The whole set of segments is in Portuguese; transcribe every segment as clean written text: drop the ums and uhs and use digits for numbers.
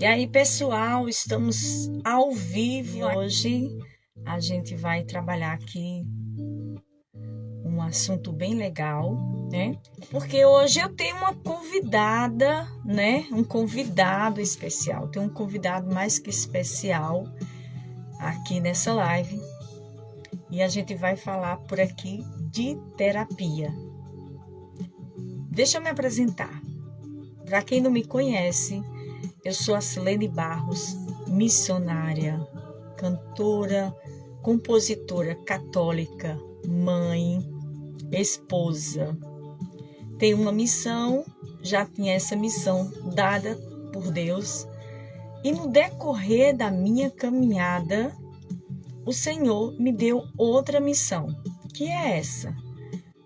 E aí, pessoal, estamos ao vivo e hoje. A gente vai trabalhar aqui um assunto bem legal, né? Porque hoje eu tenho uma convidada, né? Um convidado especial. Tem um convidado mais que especial aqui nessa live. E a gente vai falar por aqui de terapia. Deixa eu me apresentar. Para quem não me conhece, eu sou a Silene Barros, missionária, cantora, compositora católica, mãe, esposa. Tenho uma missão, já tinha essa missão dada por Deus, e no decorrer da minha caminhada, o Senhor me deu outra missão, que é essa,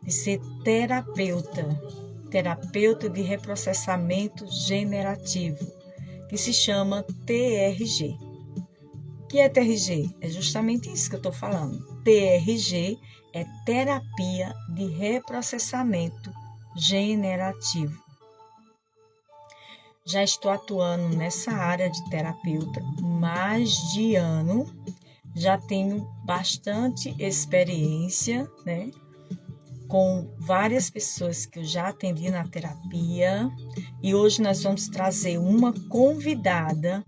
de ser terapeuta de reprocessamento generativo, que se chama TRG. O que é TRG? É justamente isso que eu estou falando. TRG é terapia de reprocessamento generativo. Já estou atuando nessa área de terapeuta mais de ano, já tenho bastante experiência, né? Com várias pessoas que eu já atendi na terapia, e hoje nós vamos trazer uma convidada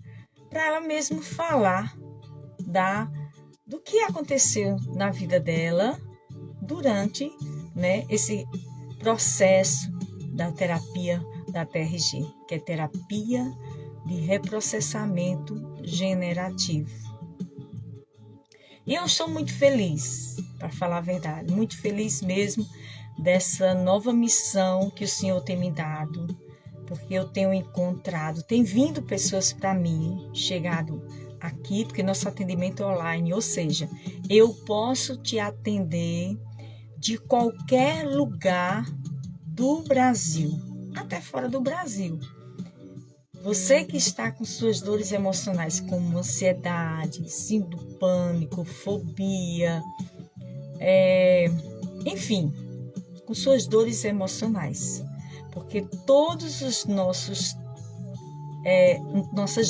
para ela mesmo falar do que aconteceu na vida dela durante, né, esse processo da terapia da TRG, que é terapia de reprocessamento generativo. E eu estou muito feliz, para falar a verdade, muito feliz mesmo dessa nova missão que o Senhor tem me dado, porque eu tenho encontrado, tem vindo pessoas para mim, chegado aqui, porque nosso atendimento é online, ou seja, eu posso te atender de qualquer lugar do Brasil, até fora do Brasil. Você que está com suas dores emocionais, como ansiedade, síndrome do pânico, fobia, enfim, com suas dores emocionais, porque todos os nossas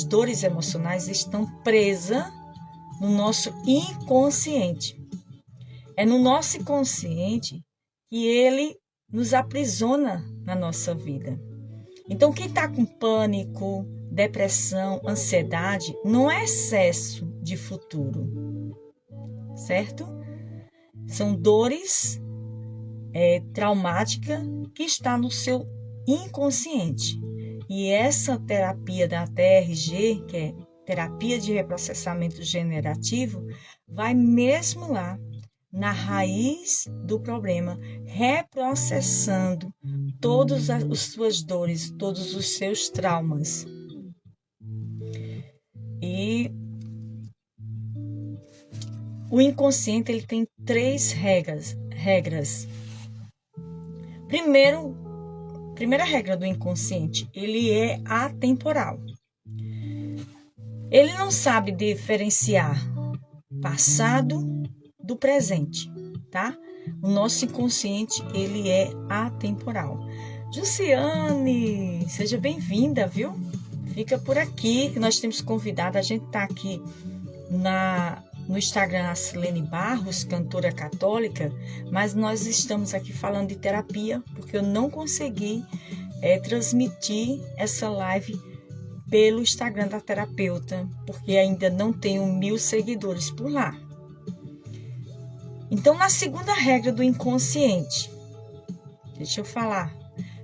dores emocionais estão presas no nosso inconsciente. É no nosso inconsciente que ele nos aprisiona na nossa vida. Então, quem está com pânico, depressão, ansiedade, não é excesso de futuro, certo? São dores traumáticas que estão no seu inconsciente. E essa terapia da TRG, que é terapia de reprocessamento generativo, vai mesmo lá na raiz do problema, reprocessando todas as suas dores, todos os seus traumas. E o inconsciente ele tem 3 regras. Primeira regra do inconsciente, ele é atemporal. Ele não sabe diferenciar passado do presente, tá? O nosso inconsciente, ele é atemporal. Jussiane, seja bem-vinda, viu? Fica por aqui, que nós temos convidado. A gente tá aqui no Instagram, a Silene Barros, cantora católica, mas nós estamos aqui falando de terapia, porque eu não consegui transmitir essa live pelo Instagram da terapeuta, porque ainda não tenho 1000 seguidores por lá. Então, na segunda regra do inconsciente, deixa eu falar,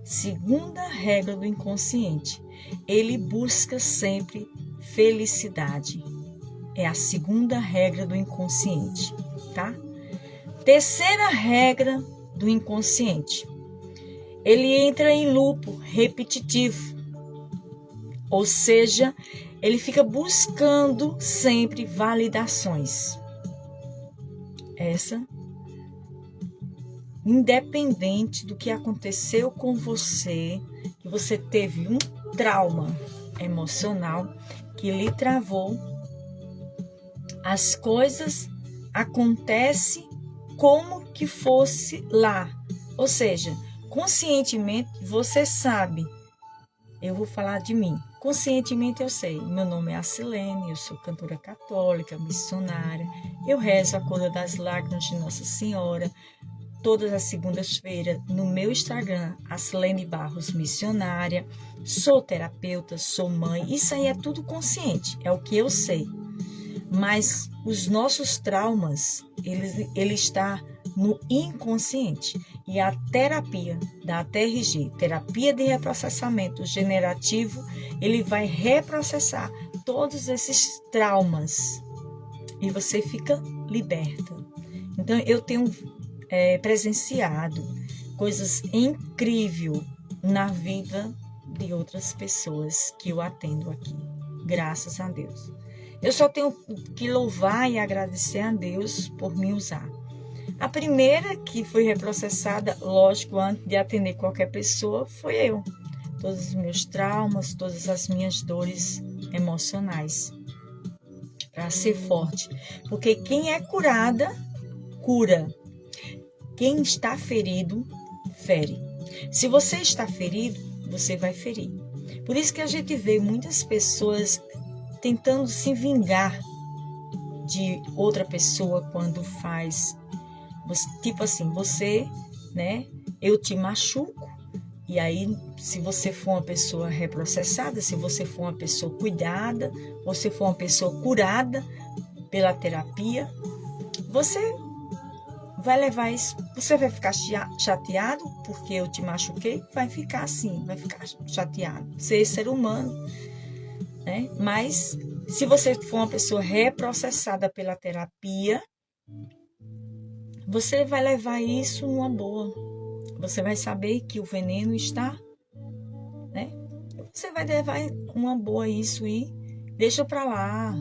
segunda regra do inconsciente, ele busca sempre felicidade. É a segunda regra do inconsciente, tá? Terceira regra do inconsciente, ele entra em loop repetitivo, ou seja, ele fica buscando sempre validações. Essa, independente do que aconteceu com você, que você teve um trauma emocional que lhe travou, as coisas acontecem como que fosse lá. Ou seja, conscientemente você sabe, eu vou falar de mim. Conscientemente eu sei, meu nome é Acilene, eu sou cantora católica, missionária, eu rezo a cura das lágrimas de Nossa Senhora, todas as segundas-feiras, no meu Instagram, Acilene Barros Missionária, sou terapeuta, sou mãe, isso aí é tudo consciente, é o que eu sei. Mas os nossos traumas, ele está no inconsciente. E a terapia da TRG, terapia de reprocessamento generativo, ele vai reprocessar todos esses traumas e você fica liberta. Então, eu tenho presenciado coisas incríveis na vida de outras pessoas que eu atendo aqui, graças a Deus. Eu só tenho que louvar e agradecer a Deus por me usar. A primeira que foi reprocessada, lógico, antes de atender qualquer pessoa, foi eu. Todos os meus traumas, todas as minhas dores emocionais. Para ser forte. Porque quem é curada, cura. Quem está ferido, fere. Se você está ferido, você vai ferir. Por isso que a gente vê muitas pessoas tentando se vingar de outra pessoa quando faz, tipo assim, você, né, eu te machuco, e aí se você for uma pessoa reprocessada, se você for uma pessoa cuidada, ou se for uma pessoa curada pela terapia, você vai levar isso, você vai ficar chateado porque eu te machuquei, vai ficar assim, vai ficar chateado, você é ser humano, né? Mas se você for uma pessoa reprocessada pela terapia, você vai levar isso numa boa. Você vai saber que o veneno está, né? Você vai levar uma boa isso e deixa para lá,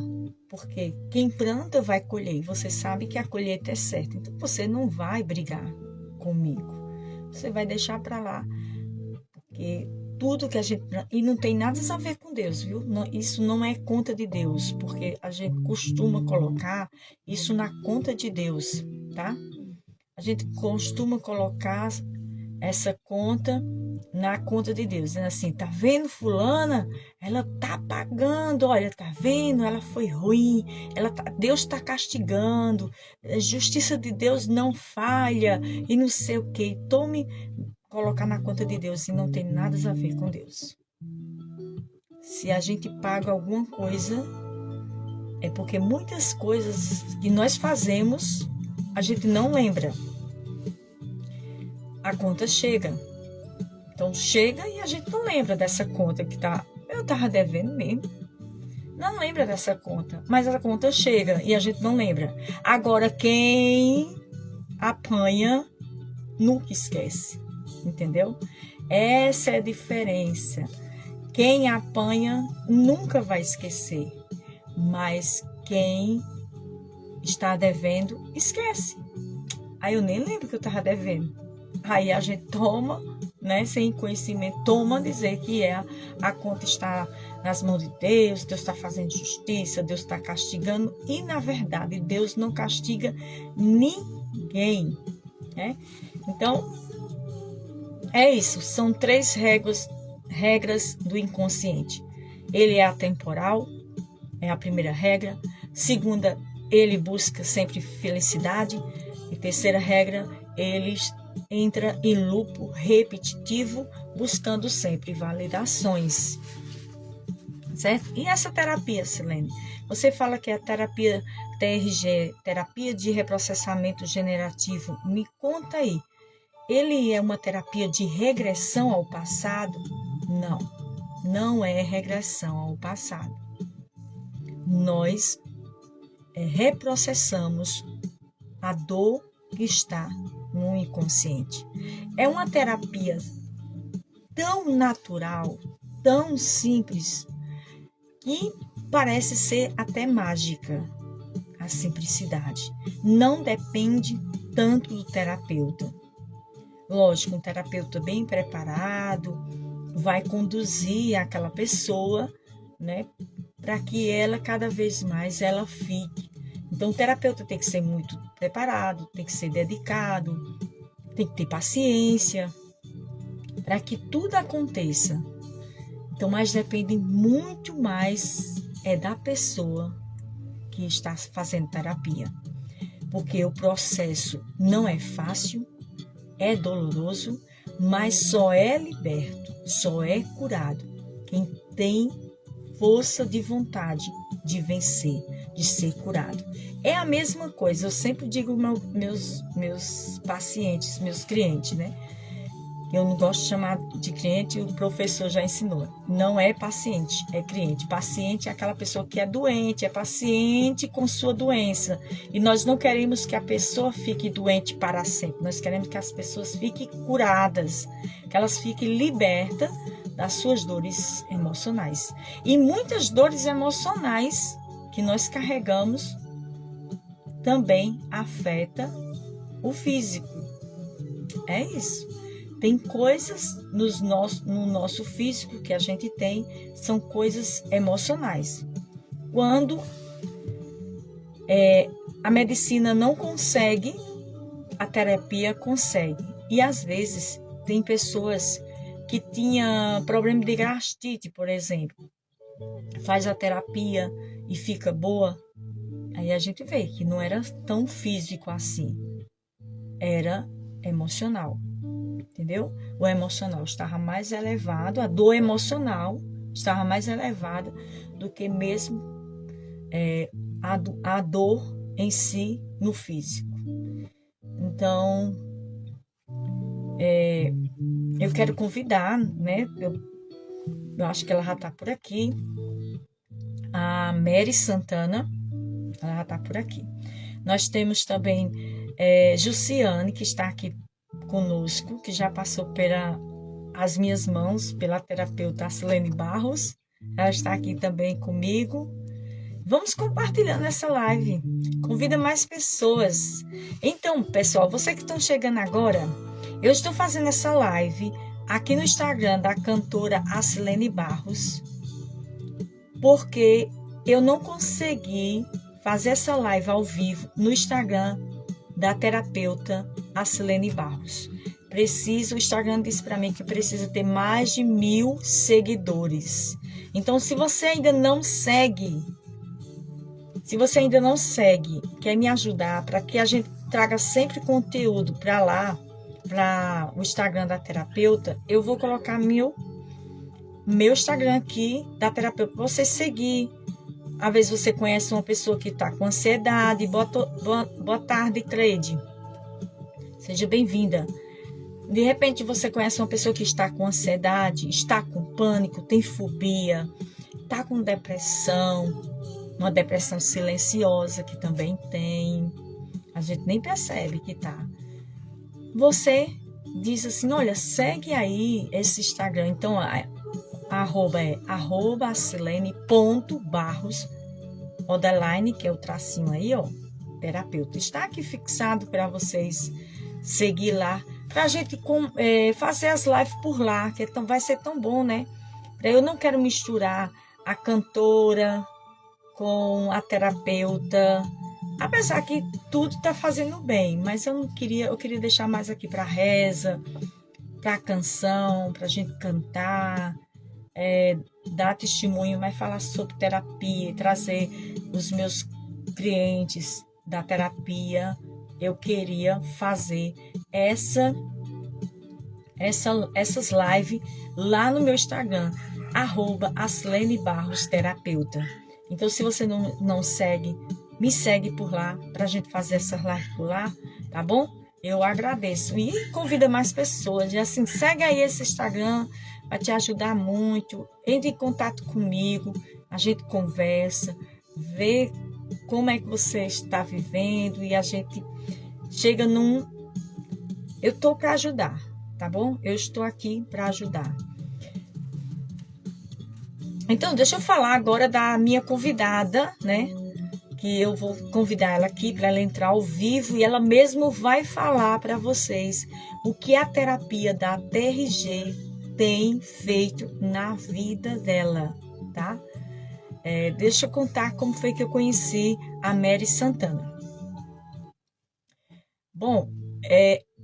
porque quem planta vai colher. Você sabe que a colheita é certa, então você não vai brigar comigo. Você vai deixar para lá, porque tudo que a gente... E não tem nada a ver com Deus, viu? Não, isso não é conta de Deus, porque a gente costuma colocar isso na conta de Deus, tá? A gente costuma colocar essa conta na conta de Deus, dizendo assim, tá vendo fulana? Ela tá pagando, olha, tá vendo? Ela foi ruim, Deus tá castigando, a justiça de Deus não falha, e não sei o que. Tome colocar na conta de Deus e não tem nada a ver com Deus. Se a gente paga alguma coisa, é porque muitas coisas que nós fazemos, a gente não lembra. A conta chega. Então chega e a gente não lembra dessa conta que eu tava devendo mesmo. Não lembra dessa conta, mas a conta chega e a gente não lembra. Agora quem apanha nunca esquece, entendeu? Essa é a diferença. Quem apanha nunca vai esquecer, mas quem está devendo esquece. Aí eu nem lembro que eu tava devendo. Aí a gente toma, né, sem conhecimento, toma dizer que a conta está nas mãos de Deus, Deus está fazendo justiça, Deus está castigando, e na verdade Deus não castiga ninguém, né? Então, é isso, são 3 regras do inconsciente. Ele é atemporal, é a primeira regra. Segunda, ele busca sempre felicidade. E terceira regra, ele entra em loop repetitivo, buscando sempre validações. Certo? E essa terapia, Silene? Você fala que a terapia TRG, terapia de reprocessamento generativo, me conta aí. Ele é uma terapia de regressão ao passado? Não, não é regressão ao passado. Nós reprocessamos a dor que está no inconsciente. É uma terapia tão natural, tão simples, que parece ser até mágica. A simplicidade não depende tanto do terapeuta. Lógico, um terapeuta bem preparado vai conduzir aquela pessoa, né, para que ela cada vez mais ela fique. Então, o terapeuta tem que ser muito preparado, tem que ser dedicado, tem que ter paciência para que tudo aconteça Então, mas depende muito mais da pessoa que está fazendo terapia. Porque o processo não é fácil, é doloroso, mas só é liberto, só é curado quem tem força de vontade de vencer, de ser curado. É a mesma coisa, eu sempre digo meus pacientes, meus clientes, né? Eu não gosto de chamar de cliente, o professor já ensinou. Não é paciente, é cliente. Paciente é aquela pessoa que é doente, é paciente com sua doença. E nós não queremos que a pessoa fique doente para sempre. Nós queremos que as pessoas fiquem curadas, que elas fiquem libertas das suas dores emocionais. E muitas dores emocionais que nós carregamos também afeta o físico. É isso. Tem coisas no nosso físico que a gente tem, são coisas emocionais. Quando a medicina não consegue, a terapia consegue. E às vezes tem pessoas que tinham problema de gastrite, por exemplo. Faz a terapia e fica boa. Aí a gente vê que não era tão físico assim. Era emocional. Entendeu? O emocional estava mais elevado, a dor emocional estava mais elevada do que mesmo a dor em si no físico. Então, eu quero convidar, né? Eu acho que ela já está por aqui, a Mary Santana, ela já está por aqui. Nós temos também Jussiane, que está aqui conosco, que já passou pelas minhas mãos, pela terapeuta Asilene Barros. Ela está aqui também comigo. Vamos compartilhando essa live. Convida mais pessoas. Então, pessoal, você que está chegando agora, eu estou fazendo essa live aqui no Instagram da cantora Asilene Barros, porque eu não consegui fazer essa live ao vivo no Instagram da terapeuta Asilene Barros. O Instagram disse para mim que precisa ter mais de 1000 seguidores. Então, se você ainda não segue, quer me ajudar para que a gente traga sempre conteúdo para lá, para o Instagram da terapeuta, eu vou colocar meu Instagram aqui da terapeuta para você seguir. Às vezes você conhece uma pessoa que está com ansiedade. Boa tarde, Cleide. Seja bem-vinda. De repente você conhece uma pessoa que está com ansiedade, está com pânico, tem fobia, está com depressão, uma depressão silenciosa que também tem. A gente nem percebe que está. Você diz assim, olha, segue aí esse Instagram. Então, arroba é @asilene.barros _ que é o tracinho aí, ó, terapeuta. Está aqui fixado para vocês seguir lá, para a gente fazer as lives por lá, que vai ser tão bom, né? Eu não quero misturar a cantora com a terapeuta, apesar que tudo está fazendo bem, mas eu queria deixar mais aqui para reza, para canção, para a gente cantar, dar testemunho, mas falar sobre terapia, trazer os meus clientes da terapia. Eu queria fazer essas lives lá no meu Instagram, @Asilene Barros Terapeuta. Então, se você não segue, me segue por lá, para a gente fazer essa live por lá, tá bom? Eu agradeço. E convida mais pessoas. E assim, segue aí esse Instagram, vai te ajudar muito. Entre em contato comigo, a gente conversa, vê como é que você está vivendo e a gente chega eu estou para ajudar, tá bom? Eu estou aqui para ajudar. Então, deixa eu falar agora da minha convidada, né? Que eu vou convidar ela aqui para ela entrar ao vivo e ela mesmo vai falar para vocês o que a terapia da TRG tem feito na vida dela, tá? Deixa eu contar como foi que eu conheci a Mary Santana. Bom,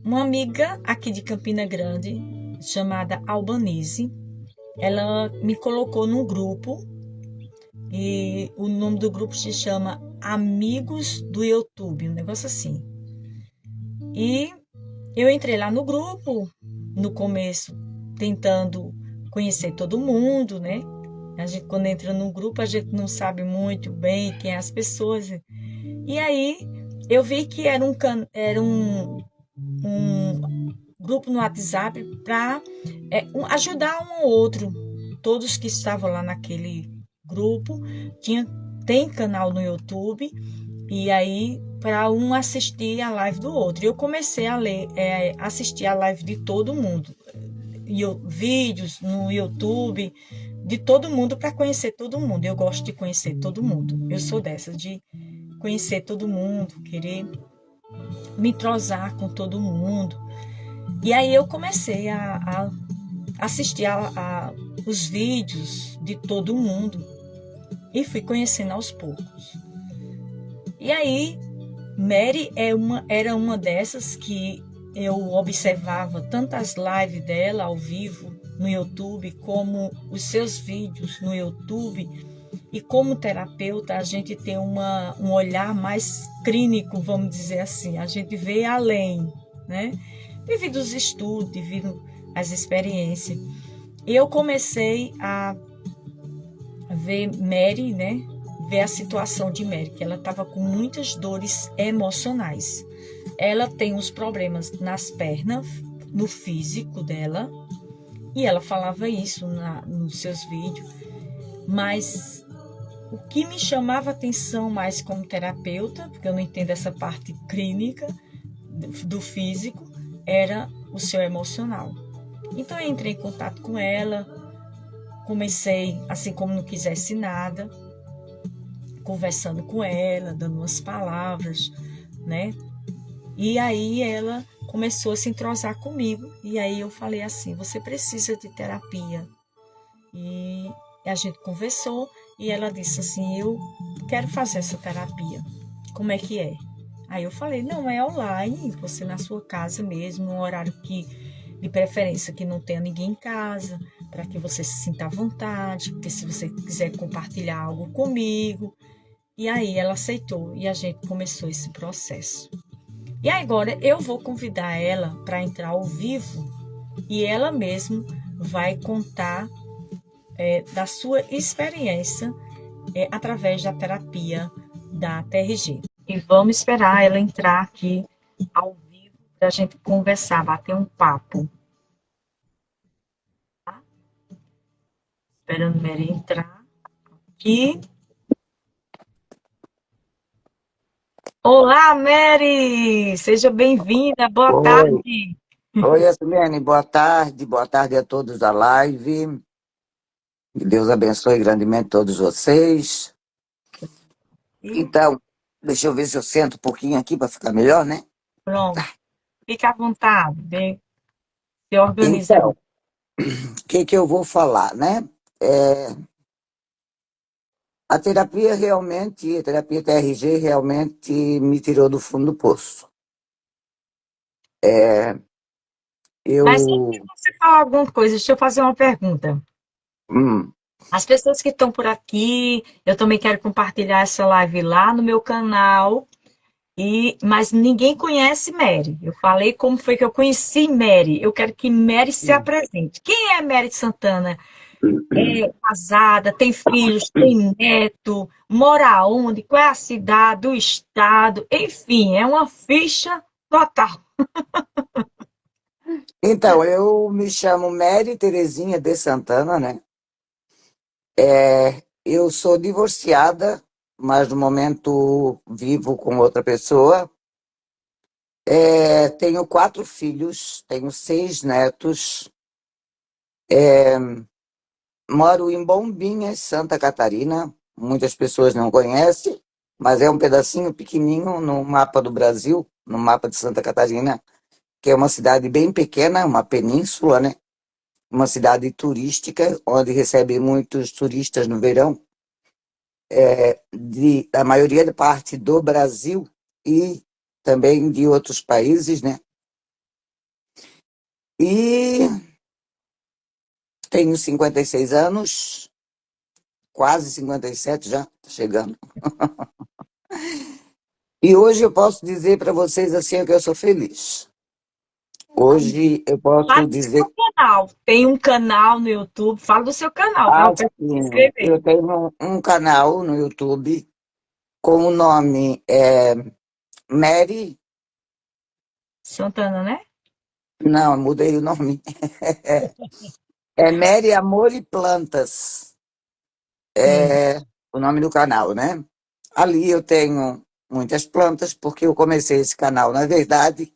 uma amiga aqui de Campina Grande, chamada Albanese, ela me colocou num grupo e o nome do grupo se chama Amigos do YouTube, um negócio assim. E eu entrei lá no grupo, no começo, tentando conhecer todo mundo, né? A gente, quando entra num grupo, a gente não sabe muito bem quem é as pessoas. E aí eu vi que era um grupo no WhatsApp para ajudar um ao outro. Todos que estavam lá naquele grupo tem canal no YouTube e aí para um assistir a live do outro. Eu comecei a assistir a live de todo mundo, vídeos no YouTube de todo mundo para conhecer todo mundo. Eu gosto de conhecer todo mundo. Eu sou dessa de conhecer todo mundo, querer me entrosar com todo mundo. E aí eu comecei a assistir os vídeos de todo mundo e fui conhecendo aos poucos. E aí, Mary era uma dessas que eu observava tantas lives dela ao vivo no YouTube, como os seus vídeos no YouTube. E como terapeuta, a gente tem um olhar mais clínico, vamos dizer assim. A gente vê além, né? Devido aos estudos, devido às experiências. Eu comecei a ver Mary, né? Ver a situação de Mary, que ela estava com muitas dores emocionais. Ela tem uns problemas nas pernas, no físico dela, e ela falava isso nos seus vídeos, mas o que me chamava atenção mais como terapeuta, porque eu não entendo essa parte clínica do físico, era o seu emocional. Então eu entrei em contato com ela, comecei assim como não quisesse nada, conversando com ela, dando umas palavras, né? E aí ela começou a se entrosar comigo. E aí eu falei assim, você precisa de terapia. E a gente conversou e ela disse assim, eu quero fazer essa terapia. Como é que é? Aí eu falei, não, é online, você na sua casa mesmo, num horário de preferência que não tenha ninguém em casa, para que você se sinta à vontade, porque se você quiser compartilhar algo comigo. E aí ela aceitou e a gente começou esse processo. E agora eu vou convidar ela para entrar ao vivo e ela mesma vai contar da sua experiência através da terapia da TRG. E vamos esperar ela entrar aqui ao vivo para a gente conversar, bater um papo. Tá? Esperando a Mary entrar aqui. Olá, Mary! Seja bem-vinda, boa Oi, tarde. oi, Yasmin, boa tarde a todos da live. Que Deus abençoe grandemente todos vocês. Então, deixa eu ver se eu sento um pouquinho aqui para ficar melhor, né? Pronto, fique à vontade, se organize Então, aí. o que eu vou falar, né? É, a terapia TRG realmente me tirou do fundo do poço. É, Mas antes de eu, você falar alguma coisa, deixa eu fazer uma pergunta. hum, As pessoas que estão por aqui, eu também quero compartilhar essa live lá no meu canal, mas ninguém conhece Mary. Eu falei como foi que eu conheci Mary. Eu quero que Mary se apresente. Quem é Mary Santana? É casada, tem filhos, tem neto, mora onde? Qual é a cidade, o estado? Enfim, é uma ficha total. então, eu me chamo Mary Terezinha de Santana, né? Eu sou divorciada, mas no momento vivo com outra pessoa. Tenho 4 filhos, tenho 6 netos. Moro em Bombinhas, Santa Catarina. Muitas pessoas não conhecem, mas é um pedacinho pequenininho no mapa do Brasil, no mapa de Santa Catarina, que é uma cidade bem pequena, uma península, né? Uma cidade turística, onde recebe muitos turistas no verão. Da maioria da parte do Brasil e também de outros países, né? E tenho 56 anos, quase 57 já, tá chegando. E hoje eu posso dizer para vocês assim que eu sou feliz. Hoje eu Fala posso do dizer, seu canal. Tem um canal no YouTube. Fala do seu canal para o pessoal se assim, inscrever. eu tenho um canal no YouTube com o nome Mary, Santana, né? não, mudei o nome, é Mary Amor e Plantas, Sim. é o nome do canal, né? Ali eu tenho muitas plantas, porque eu comecei esse canal, na verdade,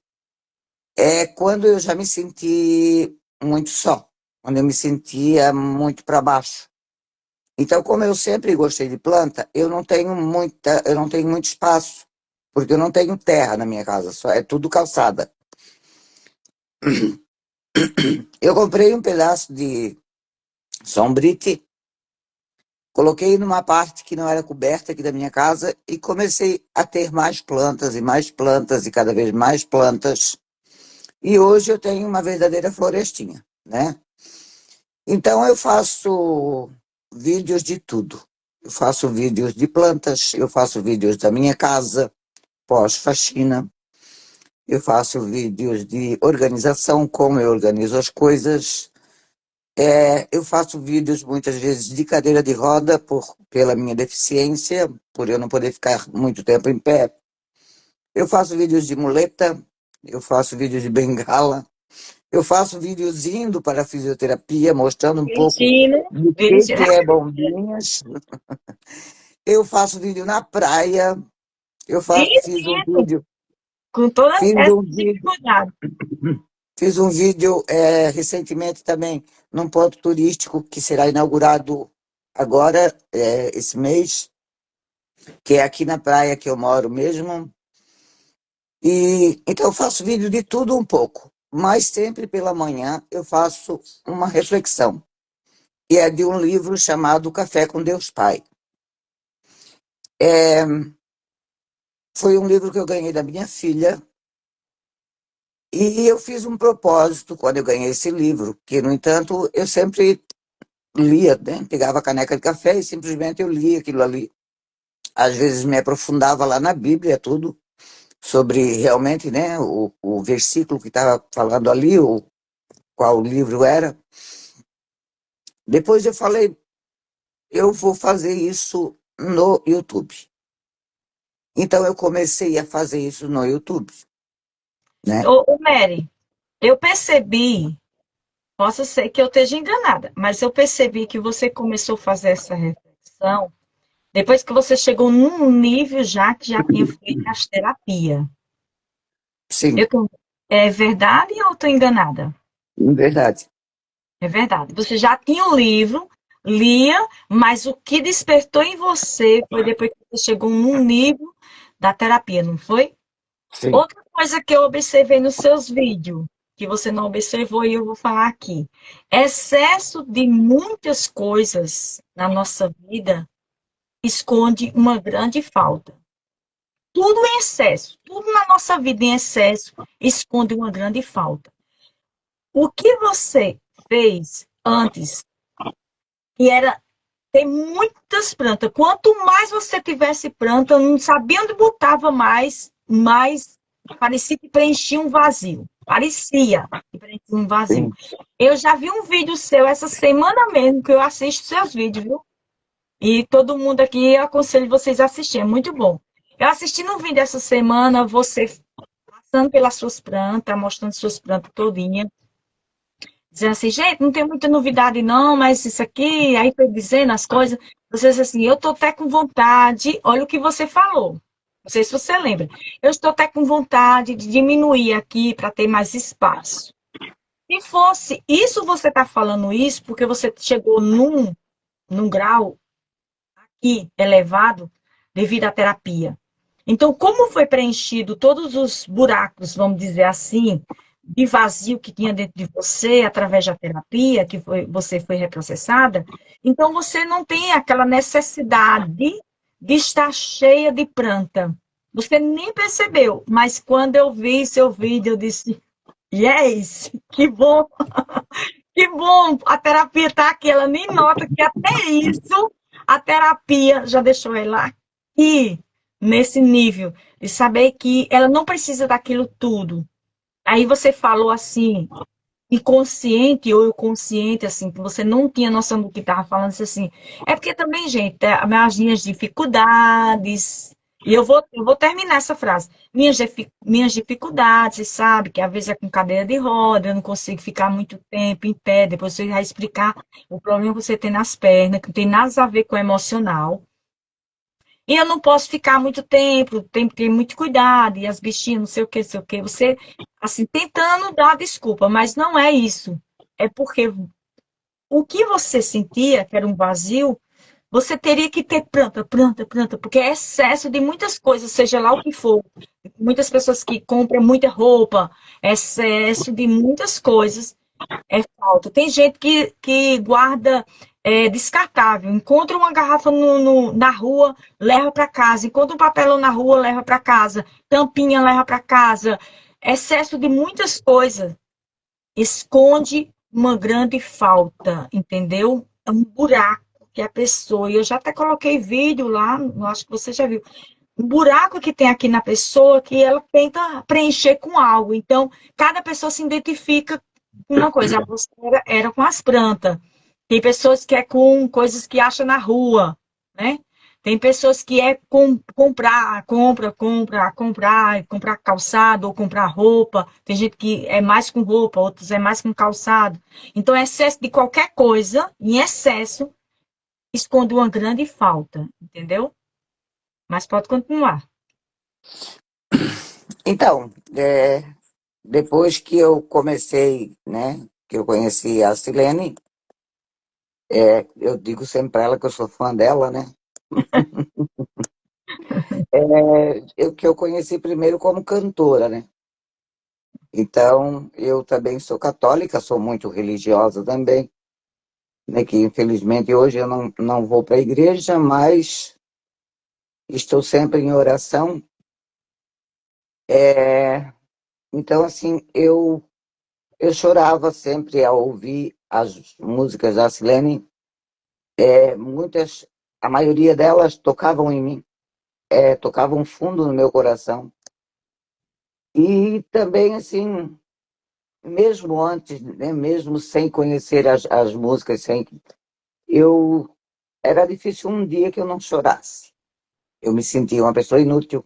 quando eu já me senti muito só, quando eu me sentia muito para baixo. Então, como eu sempre gostei de planta, eu não tenho muito espaço, porque eu não tenho terra na minha casa, só é tudo calçada. Eu comprei um pedaço de sombrite, coloquei numa parte que não era coberta aqui da minha casa e comecei a ter mais plantas e cada vez mais plantas. E hoje eu tenho uma verdadeira florestinha, né? Então eu faço vídeos de tudo. Eu faço vídeos de plantas, eu faço vídeos da minha casa, pós-faxina, eu faço vídeos de organização, como eu organizo as coisas. Eu faço vídeos muitas vezes de cadeira de roda pela minha deficiência, por eu não poder ficar muito tempo em pé. Eu faço vídeos de muleta, eu faço vídeos de bengala, eu faço vídeos indo para a fisioterapia, mostrando um pouco Dirigindo, do que dirigindo. é bombinhas. Eu faço vídeo na praia, fiz um Dirigindo, vídeo, com todas fiz essas um vídeo, dificuldades. fiz um vídeo recentemente também num ponto turístico que será inaugurado agora, esse mês, que é aqui na praia que eu moro mesmo. E então eu faço vídeo de tudo um pouco, mas sempre pela manhã eu faço uma reflexão, que é de um livro chamado Café com Deus Pai. É, foi um livro que eu ganhei da minha filha e eu fiz um propósito quando eu ganhei esse livro, que, no entanto, eu sempre lia, né? Pegava a caneca de café e simplesmente eu lia aquilo ali. Às vezes me aprofundava lá na Bíblia, tudo, sobre realmente, né, o versículo que estava falando ali, qual livro era. Depois eu falei, eu vou fazer isso no YouTube. Então eu comecei a fazer isso no YouTube, né? Ô, Mary, eu percebi, posso ser que eu esteja enganada, mas eu percebi que você começou a fazer essa reflexão depois que você chegou num nível já que já tinha feito as terapias. Sim, É verdade ou estou enganada? verdade. É verdade. Você já tinha o livro, lia, mas o que despertou em você foi depois que você chegou num nível da terapia, não foi? Sim, Outra coisa que eu observei nos seus vídeos, que você não observou e eu vou falar aqui. Excesso de muitas coisas na nossa vida esconde uma grande falta. Tudo em excesso, tudo na nossa vida em excesso esconde uma grande falta. O que você fez antes, que era ter muitas plantas, quanto mais você tivesse planta, eu não sabia onde botava mais parecia que preenchia um vazio. Parecia que preenchia um vazio. sim. Eu já vi um vídeo seu essa semana mesmo, que eu assisto seus vídeos, viu? E todo mundo aqui, eu aconselho vocês a assistirem, é muito bom. Eu assisti no vídeo essa semana, você passando pelas suas plantas, mostrando suas plantas todinha, dizendo assim, gente, não tem muita novidade não, mas isso aqui, aí foi dizendo as coisas, você disse assim, eu tô até com vontade, olha o que você falou, não sei se você lembra, eu estou até com vontade de diminuir aqui para ter mais espaço. Se fosse, isso você está falando isso porque você chegou num grau aqui elevado devido à terapia. Então, como foi preenchido todos os buracos, vamos dizer assim, de vazio que tinha dentro de você através da terapia, você foi reprocessada, então você não tem aquela necessidade de estar cheia de planta. Você nem percebeu, mas quando eu vi seu vídeo, eu disse, yes, que bom, Que bom, a terapia tá aqui, ela nem nota que até isso a terapia já deixou ela aqui, nesse nível, de saber que ela não precisa daquilo tudo. Aí você falou assim, inconsciente ou consciente, assim, que você não tinha noção do que estava falando, disse assim. É porque também, gente, as minhas dificuldades, e eu vou terminar essa frase. Minhas dificuldades, sabe? Que às vezes é com cadeira de roda, eu não consigo ficar muito tempo em pé, depois você vai explicar o problema que você tem nas pernas, que não tem nada a ver com o emocional. E eu não posso ficar muito tempo, tem que ter muito cuidado, e as bichinhas, não sei o que, não sei o que. Você, assim, tentando dar desculpa, mas não é isso. É porque o que você sentia, que era um vazio, você teria que ter planta, planta, planta, porque é excesso de muitas coisas, seja lá o que for. Muitas pessoas que compram muita roupa, excesso de muitas coisas é falta. Tem gente que guarda descartável. Encontra uma garrafa na rua, leva para casa. Encontra um papelão na rua, leva para casa. Tampinha, leva para casa. Excesso de muitas coisas esconde uma grande falta, entendeu? É um buraco que a pessoa. E eu já até coloquei vídeo lá, eu acho que você já viu. Um buraco que tem aqui na pessoa que ela tenta preencher com algo. Então, cada pessoa se identifica com uma coisa. A você era com as plantas. Tem pessoas que é com coisas que acha na rua, né? Tem pessoas que é comprar, comprar calçado ou comprar roupa. Tem gente que é mais com roupa, outros é mais com calçado. Então, excesso de qualquer coisa, em excesso, esconde uma grande falta, entendeu? Mas pode continuar. Então, depois que eu comecei, né, que eu conheci a Silene, eu digo sempre para ela que eu sou fã dela, né? Que eu conheci primeiro como cantora, né? Então, eu também sou católica, sou muito religiosa também, né? Que infelizmente hoje eu não vou para a igreja, mas estou sempre em oração. É, então, assim, eu chorava sempre ao ouvir as músicas da Silene. Muitas, a maioria delas tocavam em mim, tocavam fundo no meu coração. E também, assim, mesmo antes, né, mesmo sem conhecer as músicas, eu era difícil um dia que eu não chorasse. Eu me sentia uma pessoa inútil,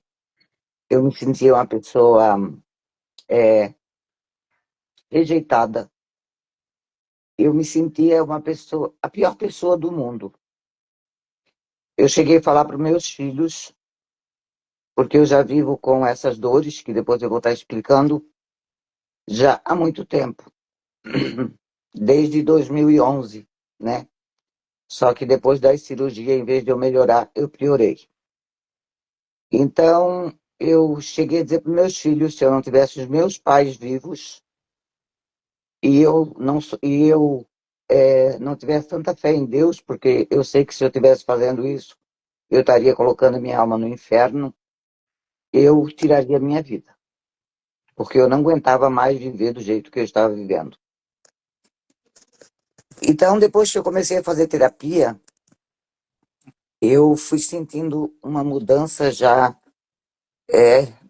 eu me sentia uma pessoa é, rejeitada, eu me sentia uma pessoa, a pior pessoa do mundo. Eu cheguei a falar para os meus filhos, porque eu já vivo com essas dores, que depois eu vou estar explicando, já há muito tempo, desde 2011, né? Só que depois da cirurgia, em vez de eu melhorar, eu piorei. Então, eu cheguei a dizer para meus filhos, se eu não tivesse os meus pais vivos e eu não tivesse tanta fé em Deus, porque eu sei que se eu estivesse fazendo isso, eu estaria colocando minha alma no inferno, eu tiraria a minha vida, porque eu não aguentava mais viver do jeito que eu estava vivendo. Então, depois que eu comecei a fazer terapia, eu fui sentindo uma mudança já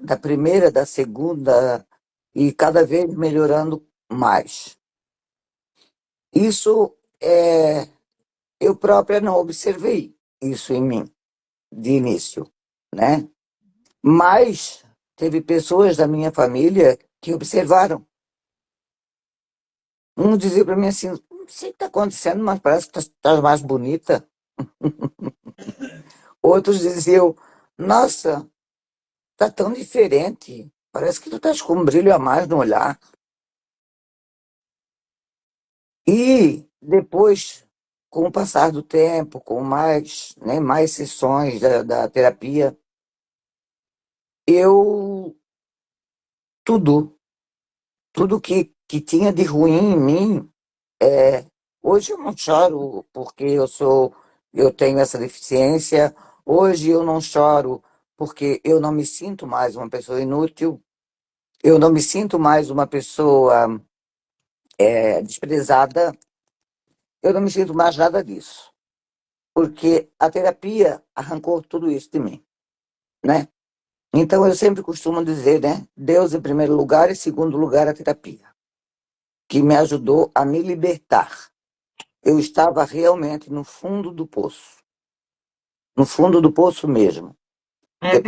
da primeira, da segunda, e cada vez melhorando mais. Isso eu própria não observei isso em mim de início, né? Mas teve pessoas da minha família que observaram. Um dizia para mim assim, não sei o que está acontecendo, mas parece que estás mais bonita. Outros diziam, nossa, está tão diferente, parece que tu estás com um brilho a mais no olhar. E depois, com o passar do tempo, com mais, né, mais sessões da terapia, eu tudo, tudo que tinha de ruim em mim, hoje eu não choro porque eu tenho essa deficiência, hoje eu não choro porque eu não me sinto mais uma pessoa inútil, eu não me sinto mais uma pessoa desprezada, eu não me sinto mais nada disso, porque a terapia arrancou tudo isso de mim, né? Então eu sempre costumo dizer, né? Deus em primeiro lugar e em segundo lugar a terapia, que me ajudou a me libertar. Eu estava realmente no fundo do poço mesmo. É verdade.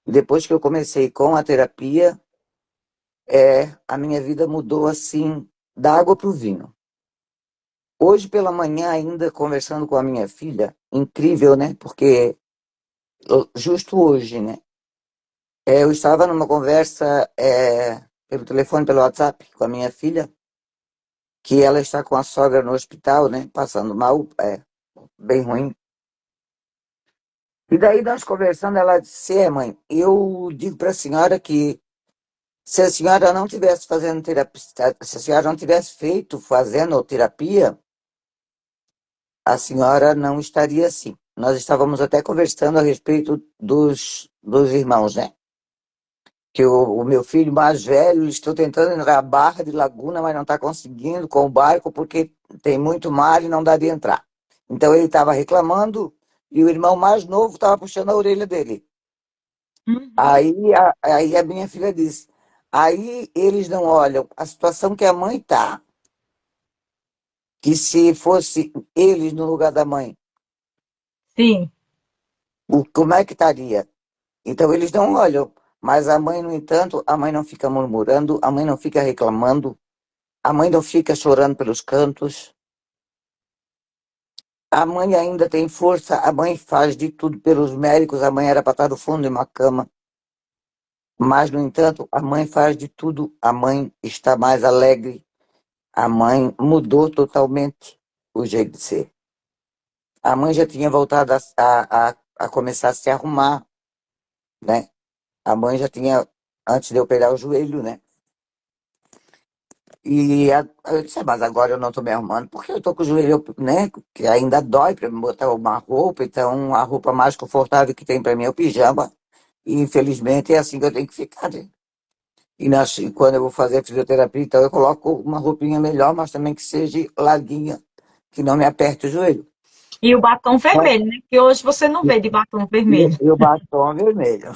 Depois que eu comecei com a terapia, a minha vida mudou assim, da água para o vinho. Hoje pela manhã, ainda conversando com a minha filha, incrível, né? Porque justo hoje, né? Eu estava numa conversa pelo telefone, pelo WhatsApp, com a minha filha, que ela está com a sogra no hospital, né? Passando mal, bem ruim. E daí nós conversando, ela disse, mãe, eu digo para a senhora que se a senhora não tivesse fazendo terapia, se a senhora não tivesse feito fazendo terapia, a senhora não estaria assim. Nós estávamos até conversando a respeito dos irmãos, né? Que o meu filho mais velho, estou tentando entrar na Barra de Laguna, mas não está conseguindo com o barco porque tem muito mar e não dá de entrar. Então ele estava reclamando e o irmão mais novo estava puxando a orelha dele. Uhum. Aí a minha filha disse, aí eles não olham a situação que a mãe está, que se fosse eles no lugar da mãe, Sim. como é que estaria? Então eles não olham, mas a mãe, no entanto, a mãe não fica murmurando, a mãe não fica reclamando, a mãe não fica chorando pelos cantos, a mãe ainda tem força, a mãe faz de tudo pelos médicos, a mãe era para estar no fundo de uma cama, mas, no entanto, a mãe faz de tudo, a mãe está mais alegre, a mãe mudou totalmente o jeito de ser. A mãe já tinha voltado a começar a se arrumar, né? A mãe já tinha, antes de eu operar o joelho, né? Eu disse, mas agora eu não estou me arrumando, porque eu estou com o joelho, né? Que ainda dói para me botar uma roupa, então a roupa mais confortável que tem para mim é o pijama. E infelizmente é assim que eu tenho que ficar, né? Quando eu vou fazer fisioterapia, então eu coloco uma roupinha melhor, mas também que seja larguinha, que não me aperte o joelho. E o batom Mas, vermelho, né? Que hoje você não e, vê de batom e, vermelho. e o batom vermelho.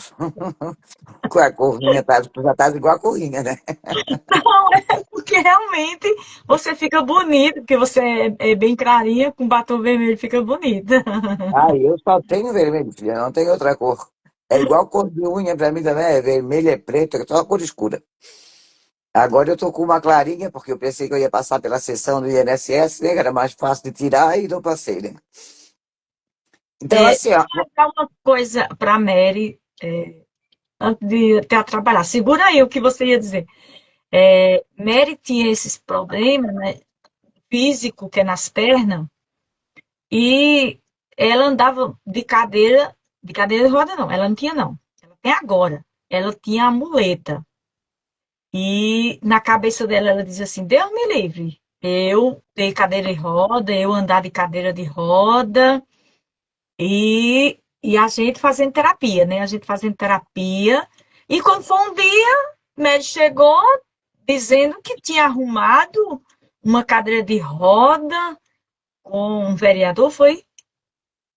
Com a corrinha, já tá igual a corrinha, né? Não, é porque realmente você fica bonita, porque você é bem clarinha, com batom vermelho fica bonita. Ah, eu só tenho vermelho, filha, não tenho outra cor. É igual cor de unha pra mim também, é vermelho, é preto, é só a cor escura. Agora eu tô com uma clarinha, porque eu pensei que eu ia passar pela sessão do INSS, né? Que era mais fácil de tirar e não passei, né? Então, É, assim, ó. Dá uma coisa para a Mary, antes de até trabalhar. Segura aí o que você ia dizer. Mary tinha esses problemas, né, físico, que é nas pernas, e ela andava de cadeira de roda não, ela não tinha não. Ela tem agora. Ela tinha a muleta. E na cabeça dela ela dizia assim: Deus me livre. Eu ter cadeira de roda, eu andar de cadeira de roda e a gente fazendo terapia, né? A gente fazendo terapia. E quando foi um dia, o médico chegou dizendo que tinha arrumado uma cadeira de roda com um vereador, foi?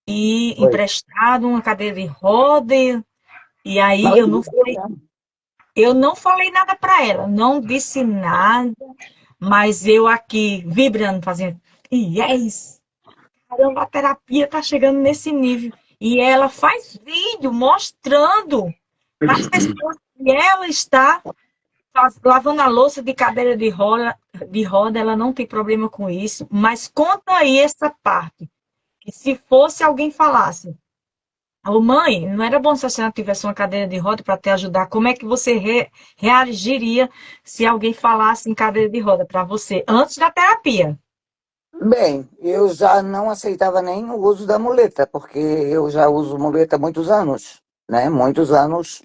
E Oi. emprestado uma cadeira de roda. E aí Não, ele deu mesmo. eu não falei nada para ela, não disse nada. Mas eu aqui vibrando, fazendo, yes, caramba, a terapia tá chegando nesse nível. E ela faz vídeo mostrando para as pessoas que ela está lavando a louça de cadeira de roda, ela não tem problema com isso. Mas conta aí essa parte, que se fosse alguém falasse, ô mãe, não era bom se a senhora tivesse uma cadeira de roda para te ajudar, como é que você reagiria se alguém falasse em cadeira de roda para você antes da terapia? Bem, eu já não aceitava nem o uso da muleta, porque eu já uso muleta há muitos anos, né? Muitos anos,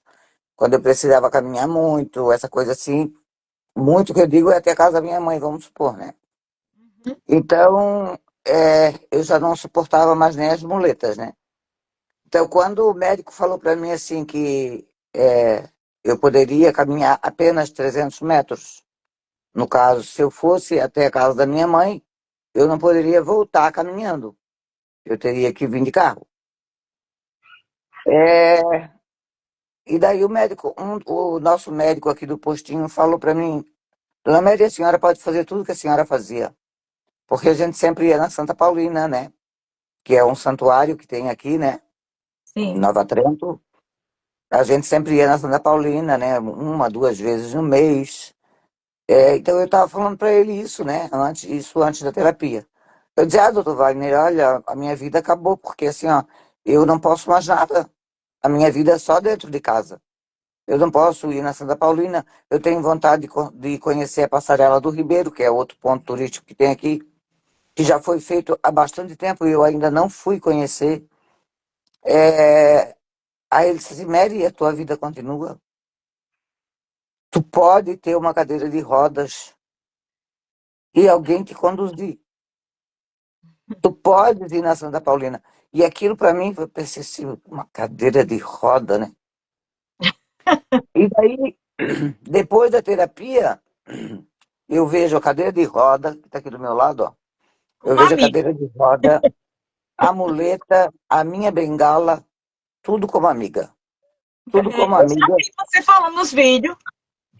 quando eu precisava caminhar muito, essa coisa assim. Muito que eu digo é até a casa da minha mãe, vamos supor, né? Então, eu já não suportava mais nem as muletas, né? Então, quando o médico falou para mim assim que eu poderia caminhar apenas 300 metros, No caso, se eu fosse até a casa da minha mãe, eu não poderia voltar caminhando. Eu teria que vir de carro. É, e daí o nosso médico aqui do postinho falou para mim, Dona Maria, a senhora pode fazer tudo que a senhora fazia. Porque a gente sempre ia na Santa Paulina, né? Que é um santuário que tem aqui, né? Em Sim. Nova Trento. A gente sempre ia na Santa Paulina, né? Uma, duas vezes no mês. Então eu estava falando para ele isso, né? Antes da terapia. Eu dizia, doutor Wagner, olha, a minha vida acabou, porque assim, ó, eu não posso mais nada. A minha vida é só dentro de casa. Eu não posso ir na Santa Paulina. Eu tenho vontade de conhecer a Passarela do Ribeiro, que é outro ponto turístico que tem aqui, que já foi feito há bastante tempo e eu ainda não fui conhecer. É, Aí ele disse assim, Mary, a tua vida continua. Tu pode ter uma cadeira de rodas e alguém te conduzir. Tu pode ir na Santa Paulina. E aquilo para mim foi pensei assim, uma cadeira de roda, né? E daí, depois da terapia, eu vejo a cadeira de roda, que está aqui do meu lado, ó. Eu Uma vejo a amiga. cadeira de roda, a muleta, a minha bengala, tudo como amiga. Tudo como Eu já amiga, vi você falando nos vídeos.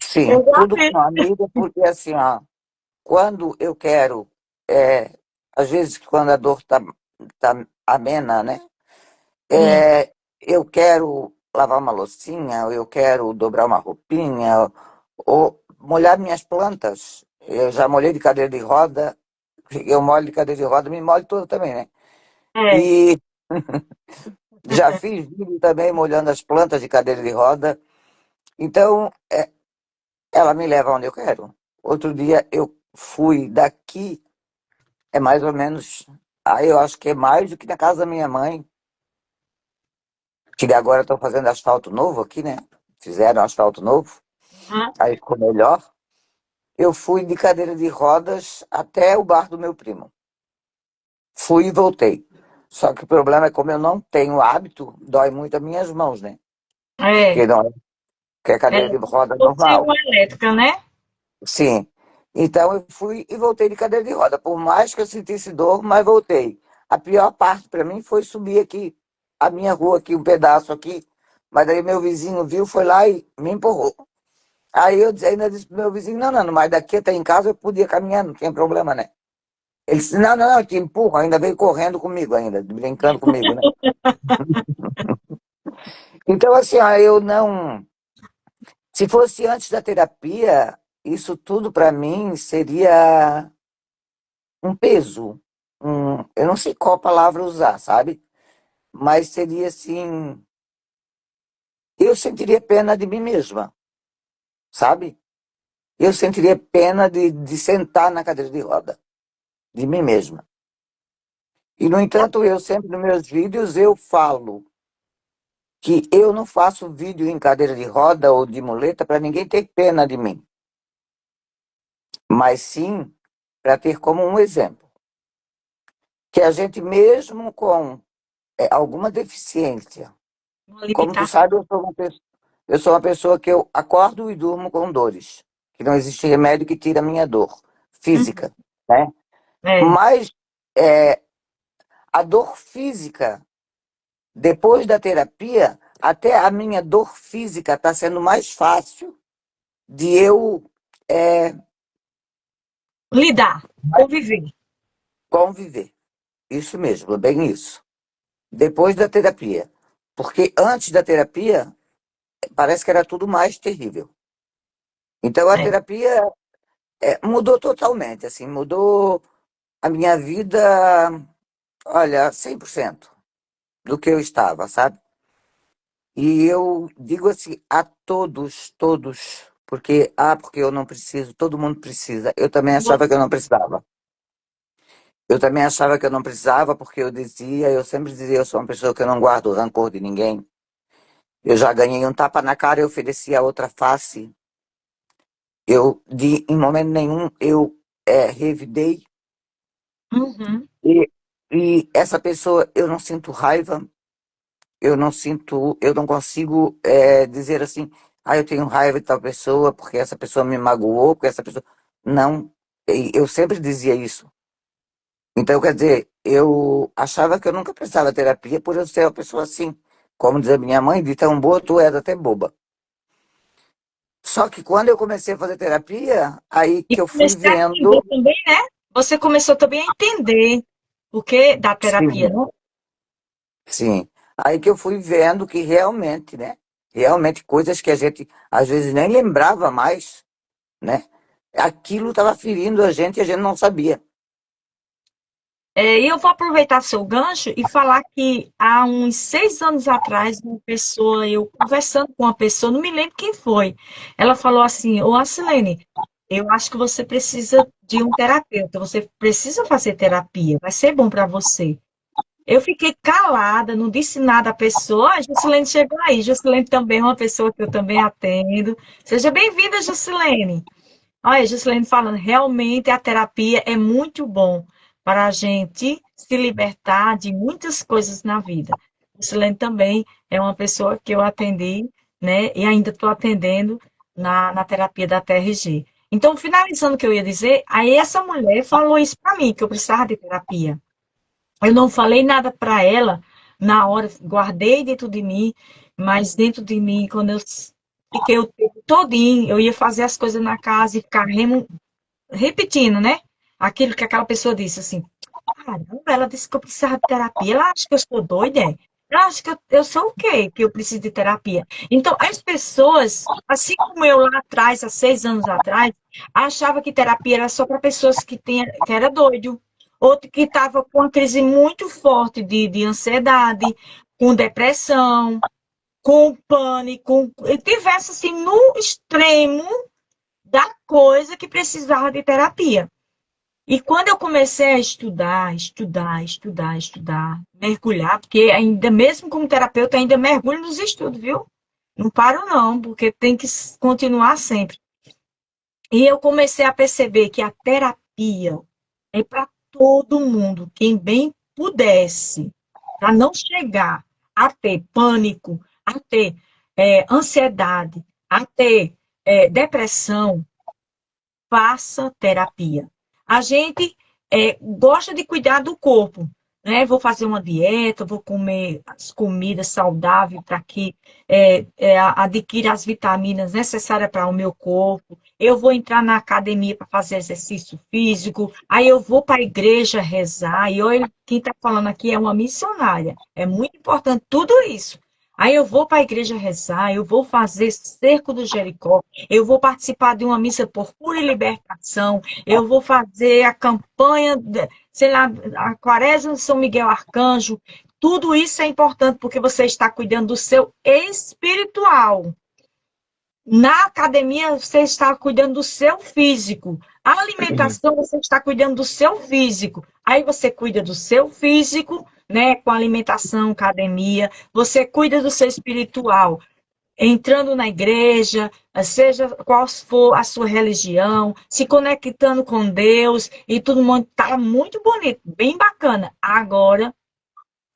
sim, Eu já tudo vi. como amiga, porque assim, ó, quando eu quero, é, às vezes quando a dor tá amena, né? Sim. Eu quero lavar uma loucinha, ou eu quero dobrar uma roupinha, ou molhar minhas plantas. Eu já molhei de cadeira de roda, eu molho de cadeira de roda, me molho toda também, né? É. E já fiz vídeo também molhando as plantas de cadeira de roda. Então, ela me leva onde eu quero. Outro dia eu fui daqui, é mais ou menos, aí eu acho que é mais do que na casa da minha mãe, que agora estão fazendo asfalto novo aqui, né? Fizeram asfalto novo, Uhum. aí ficou melhor. Eu fui de cadeira de rodas até o bar do meu primo. Fui e voltei. Só que o problema é como eu não tenho hábito, dói muito as minhas mãos, né? É. Que não é, que é É. cadeira de roda Você é normal. uma elétrica, né? Sim. Então eu fui e voltei de cadeira de roda. Por mais que eu sentisse dor, mas voltei. A pior parte para mim foi subir aqui, a minha rua aqui, um pedaço aqui. Mas daí meu vizinho viu, foi lá e me empurrou. Aí ainda disse pro meu vizinho, não, não, mas daqui até em casa eu podia caminhar, não tinha problema, né? Ele disse, não, não, não, eu te empurro, ainda veio correndo comigo ainda, brincando comigo, né? Então, assim, ó, eu não. Se fosse antes da terapia, isso tudo para mim seria um peso. Eu não sei qual palavra usar, sabe? Mas seria assim. Eu sentiria pena de mim mesma, sabe? Eu sentiria pena de sentar na cadeira de roda, de mim mesma. E, no entanto, eu sempre nos meus vídeos eu falo que eu não faço vídeo em cadeira de roda ou de muleta para ninguém ter pena de mim, mas sim para ter como um exemplo. Que a gente, mesmo com alguma deficiência, Uma como tu limitação. sabe, eu sou uma pessoa que eu acordo e durmo com dores, que não existe remédio que tire a minha dor Uhum. física, né? É. Mas é, a dor física, depois da terapia, até a minha dor física está sendo mais fácil de eu é, Lidar. Conviver. conviver. Isso mesmo, bem isso. Depois da terapia. Porque antes da terapia, parece que era tudo mais terrível. Então a É. terapia mudou totalmente, assim, mudou a minha vida, olha, 100% do que eu estava, sabe? E eu digo assim a todos, todos, porque eu não preciso, todo mundo precisa. Eu também achava que eu não precisava. Eu também achava que eu não precisava, porque eu sempre dizia, eu sou uma pessoa que eu não guardo rancor de ninguém. Eu já ganhei um tapa na cara e ofereci a outra face. Em momento nenhum, eu revidei. Uhum. E, e essa pessoa, eu não sinto raiva, eu não consigo dizer assim, eu tenho raiva de tal pessoa, porque essa pessoa me magoou, porque essa pessoa. Não, eu sempre dizia isso. Então, quer dizer, eu achava que eu nunca precisava de terapia por eu ser uma pessoa assim. Como diz a minha mãe, de tão boa tu és até boba. Só que quando eu comecei a fazer terapia, aí E que eu fui comecei a entender vendo, também, né? Você começou também a entender o que da terapia, sim, não? sim, aí que eu fui vendo que realmente, né? Realmente coisas que a gente às vezes nem lembrava mais, né? Aquilo estava ferindo a gente e a gente não sabia. E eu vou aproveitar seu gancho e falar que há uns 6 anos atrás, eu conversando com uma pessoa, não me lembro quem foi, ela falou assim, ô Asilene, eu acho que você precisa de um terapeuta, você precisa fazer terapia, vai ser bom para você. Eu fiquei calada, não disse nada à pessoa. Ah, Juscelene chegou aí. Juscelene também é uma pessoa que eu também atendo. Seja bem-vinda, Juscelene. Olha, Juscelene falando, realmente a terapia é muito bom para a gente se libertar de muitas coisas na vida. Juscelene também é uma pessoa que eu atendi, né, e ainda estou atendendo na terapia da TRG. Então, finalizando o que eu ia dizer, aí essa mulher falou isso para mim, que eu precisava de terapia. Eu não falei nada para ela na hora, guardei dentro de mim, mas dentro de mim, quando eu fiquei o tempo todinho, eu ia fazer as coisas na casa e ficar repetindo, né? Aquilo que aquela pessoa disse, assim, caramba, ela disse que eu precisava de terapia, ela acha que eu sou doida, é? Ela acha que eu sou o quê que eu preciso de terapia? Então, as pessoas, assim como eu lá atrás, há 6 anos atrás, achava que terapia era só para pessoas que era doido, outro que estava com uma crise muito forte de ansiedade, com depressão, com pânico, e tivesse assim no extremo da coisa que precisava de terapia. E quando eu comecei a estudar, mergulhar, porque ainda mesmo como terapeuta, ainda mergulho nos estudos, viu? Não paro não, porque tem que continuar sempre. E eu comecei a perceber que a terapia é para todo mundo, quem bem pudesse, para não chegar a ter pânico, a ter ansiedade, a ter depressão, faça terapia. A gente gosta de cuidar do corpo, né? Vou fazer uma dieta, vou comer as comidas saudáveis para que adquira as vitaminas necessárias para o meu corpo. Eu vou entrar na academia para fazer exercício físico, aí eu vou para a igreja rezar, e olha, quem está falando aqui é uma missionária. É muito importante tudo isso. Aí eu vou para a igreja rezar, eu vou fazer cerco do Jericó, eu vou participar de uma missa por cura e libertação, eu vou fazer a campanha, sei lá, a quaresma de São Miguel Arcanjo. Tudo isso é importante porque você está cuidando do seu espiritual. Na academia, você está cuidando do seu físico. A alimentação, você está cuidando do seu físico. Aí você cuida do seu físico, né, com alimentação, academia. Você cuida do seu espiritual entrando na igreja, seja qual for a sua religião, se conectando com Deus e tudo mundo tá muito bonito, bem bacana. Agora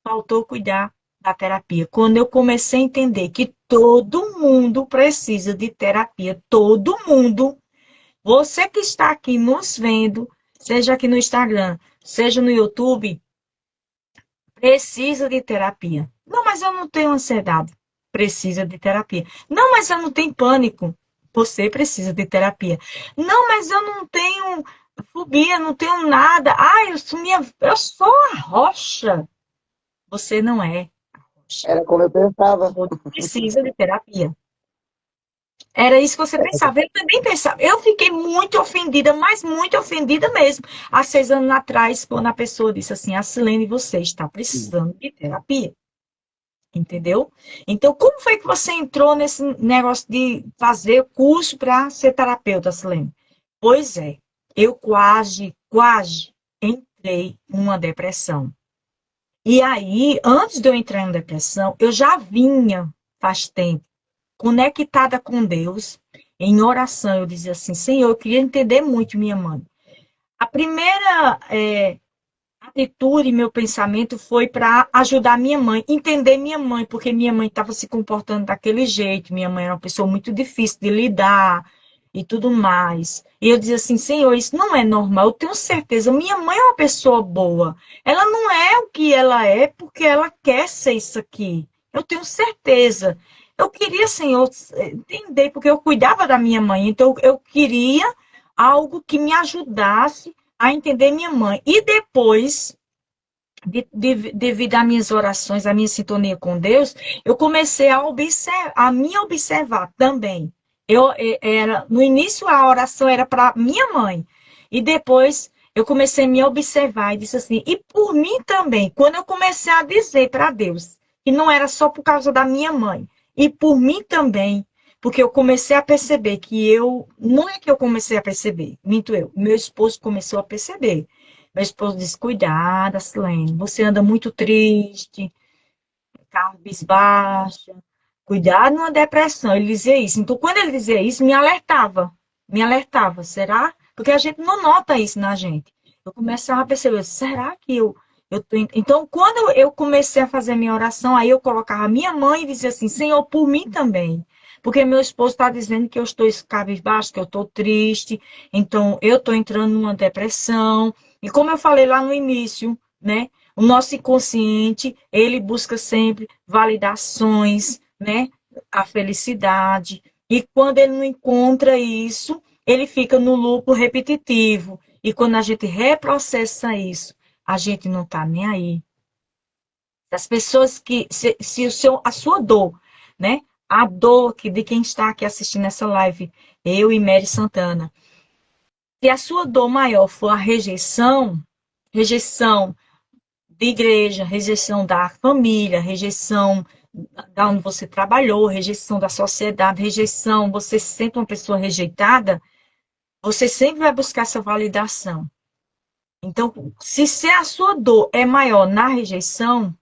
faltou cuidar da terapia. Quando eu comecei a entender que todo mundo precisa de terapia, todo mundo, você que está aqui nos vendo, seja aqui no Instagram, seja no YouTube, precisa de terapia. Não, mas eu não tenho ansiedade. Precisa de terapia. Não, mas eu não tenho pânico. Você precisa de terapia. Não, mas eu não tenho fobia, não tenho nada. Ah, eu sou a rocha. Você não é a rocha. Era como eu pensava. Você precisa de terapia. Era isso que você pensava. Eu também pensava. Eu fiquei muito ofendida, mas muito ofendida mesmo. Há 6 anos atrás, quando a pessoa disse assim, a Silene, você está precisando de terapia. Entendeu? Então, como foi que você entrou nesse negócio de fazer curso para ser terapeuta, Silene? Pois é, eu quase entrei numa depressão. E aí, antes de eu entrar em depressão, eu já vinha, faz tempo, conectada com Deus, em oração. Eu dizia assim, Senhor, eu queria entender muito minha mãe. A primeira atitude, meu pensamento foi para ajudar minha mãe, entender minha mãe, porque minha mãe estava se comportando daquele jeito. Minha mãe era uma pessoa muito difícil de lidar e tudo mais. E eu dizia assim, Senhor, isso não é normal, eu tenho certeza, minha mãe é uma pessoa boa. Ela não é o que ela é porque ela quer ser isso aqui. Eu tenho certeza. Eu queria, Senhor, entender, porque eu cuidava da minha mãe, então eu queria algo que me ajudasse a entender minha mãe. E depois, devido às minhas orações, à minha sintonia com Deus, eu comecei a me observar também. No início a oração era para minha mãe, e depois eu comecei a me observar e disse assim, e por mim também, quando eu comecei a dizer para Deus que não era só por causa da minha mãe, e por mim também, porque eu comecei a perceber não é que eu comecei a perceber, minto eu, meu esposo começou a perceber. Meu esposo disse, cuidado, Silene, você anda muito triste, cabisbaixa, cuidado numa depressão. Ele dizia isso. Então, quando ele dizia isso, me alertava, será? Porque a gente não nota isso na gente. Eu começava a perceber, será que eu tô... Então, quando eu comecei a fazer minha oração, aí eu colocava a minha mãe e dizia assim, Senhor, por mim também. Porque meu esposo está dizendo que eu estou cabisbaixo, que eu estou triste, então eu estou entrando numa depressão. E como eu falei lá no início, né? O nosso inconsciente, ele busca sempre validações, né? A felicidade. E quando ele não encontra isso, ele fica no lucro repetitivo. E quando a gente reprocessa isso, a gente não está nem aí. As pessoas se a sua dor, né? A dor de quem está aqui assistindo essa live, eu e Mary Santana, se a sua dor maior for a rejeição de igreja, rejeição da família, rejeição da onde você trabalhou, rejeição da sociedade, rejeição, você se sente uma pessoa rejeitada, você sempre vai buscar essa validação. Então, se a sua dor é maior na rejeição,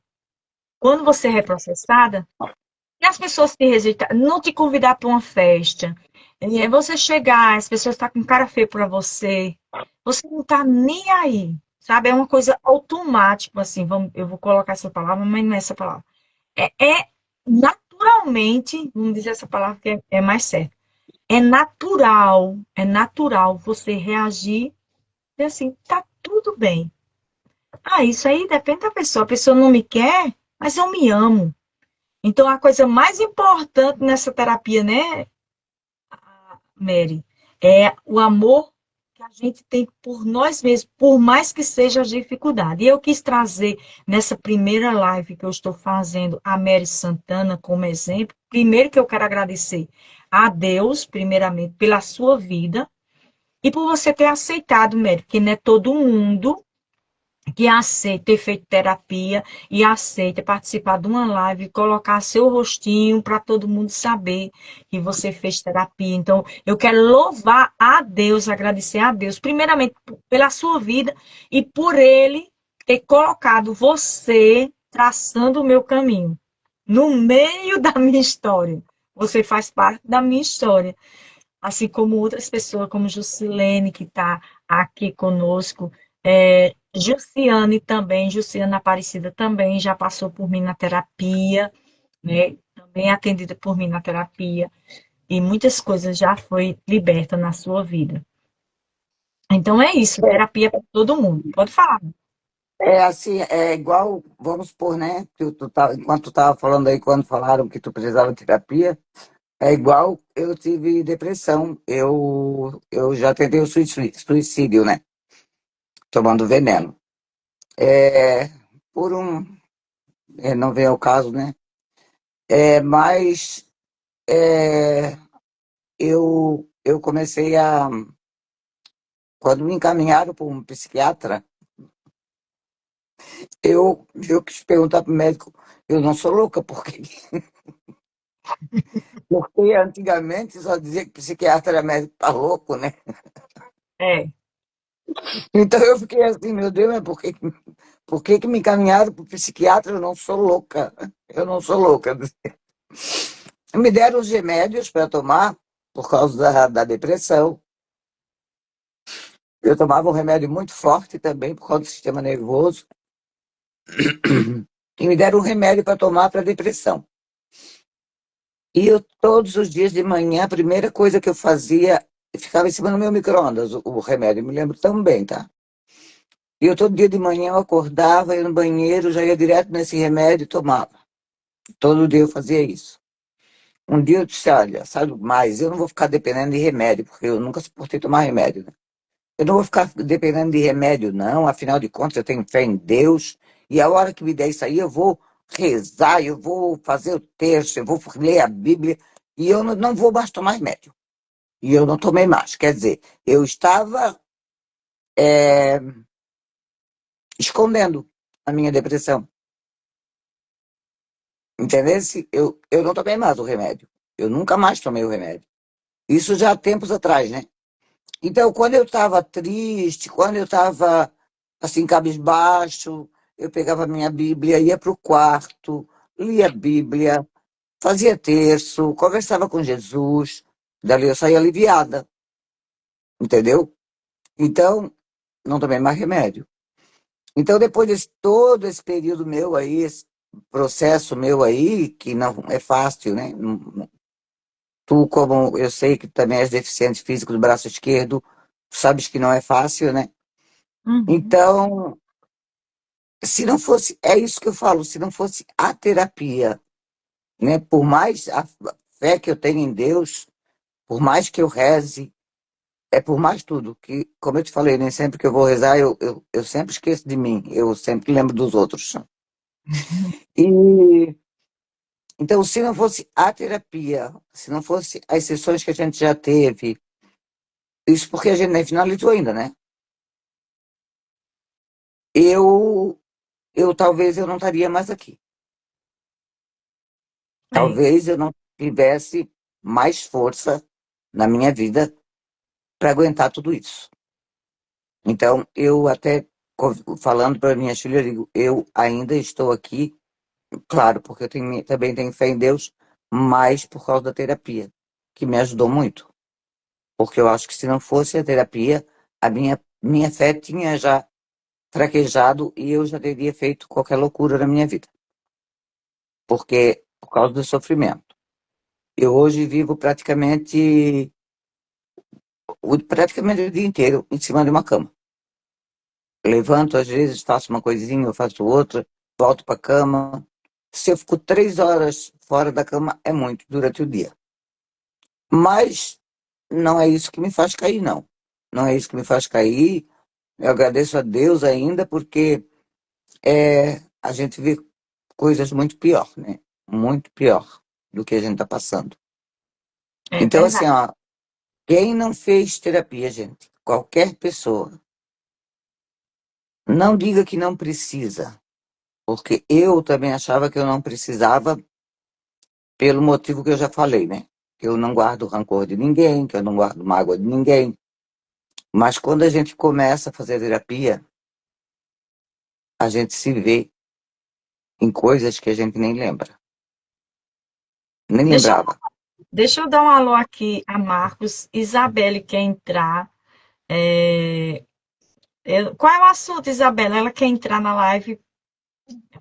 quando você é reprocessada, e as pessoas te rejeitar, não te convidar para uma festa, você chegar, as pessoas estão com cara feia para você não está nem aí, sabe? É uma coisa automática, assim, eu vou colocar essa palavra, mas não é essa palavra. É naturalmente, vamos dizer essa palavra que é mais certa, é natural você reagir e assim, tá tudo bem. Ah, isso aí depende da pessoa. A pessoa não me quer, mas eu me amo. Então, a coisa mais importante nessa terapia, né, Mary, é o amor que a gente tem por nós mesmos, por mais que seja a dificuldade. E eu quis trazer nessa primeira live que eu estou fazendo a Mary Santana como exemplo. Primeiro que eu quero agradecer a Deus, primeiramente, pela sua vida e por você ter aceitado, Mary, porque não é todo mundo que aceita ter feito terapia e aceita participar de uma live e colocar seu rostinho para todo mundo saber que você fez terapia. Então, eu quero louvar a Deus, agradecer a Deus, primeiramente pela sua vida e por ele ter colocado você traçando o meu caminho, no meio da minha história. Você faz parte da minha história, assim como outras pessoas, como Jusilene, que está aqui conosco, Jussiane também, Jussiane Aparecida também já passou por mim na terapia, né? Também é atendida por mim na terapia, e muitas coisas já foi liberta na sua vida. Então é isso, terapia para todo mundo. Pode falar. É assim, é igual, vamos supor, né? Enquanto tu estava falando aí, quando falaram que tu precisava de terapia, é igual eu tive depressão. Eu já tentei o suicídio, né? Tomando veneno. É, por um. Não vem ao caso, né? Mas eu comecei a. Quando me encaminharam para um psiquiatra, eu quis perguntar para o médico, eu não sou louca, porque antigamente só dizia que psiquiatra era médico tá louco, né? É, Então eu fiquei assim, meu Deus, mas por que me encaminharam para o psiquiatra? Eu não sou louca, eu não sou louca. Me deram os remédios para tomar por causa da depressão. Eu tomava um remédio muito forte também por causa do sistema nervoso. E me deram um remédio para tomar para depressão. E eu, todos os dias de manhã, a primeira coisa que eu fazia, ficava em cima do meu micro-ondas, o remédio, me lembro tão bem, tá? E eu todo dia de manhã eu acordava, ia no banheiro, já ia direto nesse remédio e tomava. Todo dia eu fazia isso. Um dia eu disse, olha, sabe mais, eu não vou ficar dependendo de remédio, porque eu nunca suportei tomar remédio, né? Eu não vou ficar dependendo de remédio, não, afinal de contas eu tenho fé em Deus, e a hora que me der isso aí eu vou rezar, eu vou fazer o terço, eu vou ler a Bíblia, e eu não vou mais tomar remédio. E eu não tomei mais. Quer dizer, eu estava é, escondendo a minha depressão. Entendeu? Eu não tomei mais o remédio. Eu nunca mais tomei o remédio. Isso já há tempos atrás, né? Então, quando eu estava triste, quando eu estava assim, cabisbaixo, eu pegava a minha Bíblia, ia para o quarto, lia a Bíblia, fazia terço, conversava com Jesus, dali eu saía aliviada, entendeu? Então, não tomei mais remédio. Então, depois de todo esse período meu aí, esse processo meu aí, que não é fácil, né? Tu, como eu sei que também és deficiente físico do braço esquerdo, sabes que não é fácil, né? Uhum. Então, se não fosse, é isso que eu falo, se não fosse a terapia, né? Por mais a fé que eu tenho em Deus, por mais que eu reze, é por mais tudo, que, como eu te falei, nem sempre que eu vou rezar, eu sempre esqueço de mim, eu sempre lembro dos outros. E então, se não fosse a terapia, se não fosse as sessões que a gente já teve, isso porque a gente nem finalizou ainda, né? Eu, talvez eu não estaria mais aqui. É, Talvez eu não tivesse mais força na minha vida para aguentar tudo isso. Então, eu até falando para minhas filhas, eu digo, eu ainda estou aqui, claro, porque também tenho fé em Deus, mas por causa da terapia, que me ajudou muito. Porque eu acho que se não fosse a terapia, a minha fé tinha já fraquejado e eu já teria feito qualquer loucura na minha vida. Porque, por causa do sofrimento. Eu hoje vivo praticamente o dia inteiro em cima de uma cama. Levanto, às vezes, faço uma coisinha, eu faço outra, volto para a cama. Se eu fico 3 horas fora da cama, é muito durante o dia. Mas não é isso que me faz cair, não. Não é isso que me faz cair. Eu agradeço a Deus ainda, porque a gente vê coisas muito pior, né? Muito pior do que a gente está passando. é Então, assim, verdade. ó, quem não fez terapia, gente, qualquer pessoa, não diga que não precisa, porque eu também achava que eu não precisava pelo motivo que eu já falei, né? Que eu não guardo rancor de ninguém, que eu não guardo mágoa de ninguém. Mas quando a gente começa a fazer terapia, a gente se vê em coisas que a gente nem lembra, nem Deixa eu, lembrava. deixa eu dar um alô aqui a Marcos. Isabelle quer entrar. É, qual é o assunto, Isabela? Ela quer entrar na live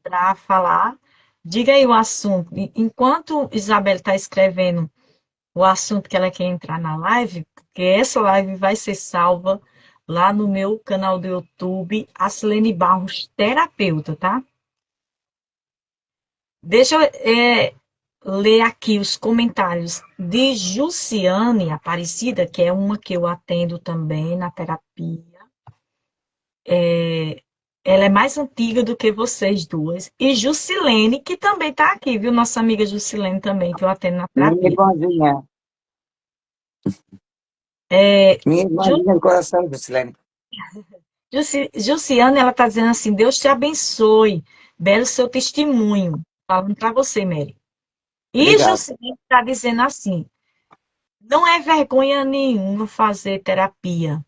para falar. Diga aí o assunto. Enquanto Isabela está escrevendo o assunto que ela quer entrar na live, porque essa live vai ser salva lá no meu canal do YouTube, Aslene Barros Terapeuta, tá? Deixa eu ler aqui os comentários de Jussiane Aparecida, que é uma que eu atendo também na terapia. Ela é mais antiga do que vocês duas. E Jusilene, que também está aqui, viu? Nossa amiga Jusilene também, que eu atendo na Minha terapia. irmãzinha, É, minha irmãzinha do coração, Juscelene. Jussiane, ela está dizendo assim: Deus te abençoe, belo seu testemunho. Falando para você, Mary. E Obrigado. Jussiane está dizendo assim: não é vergonha nenhuma fazer terapia.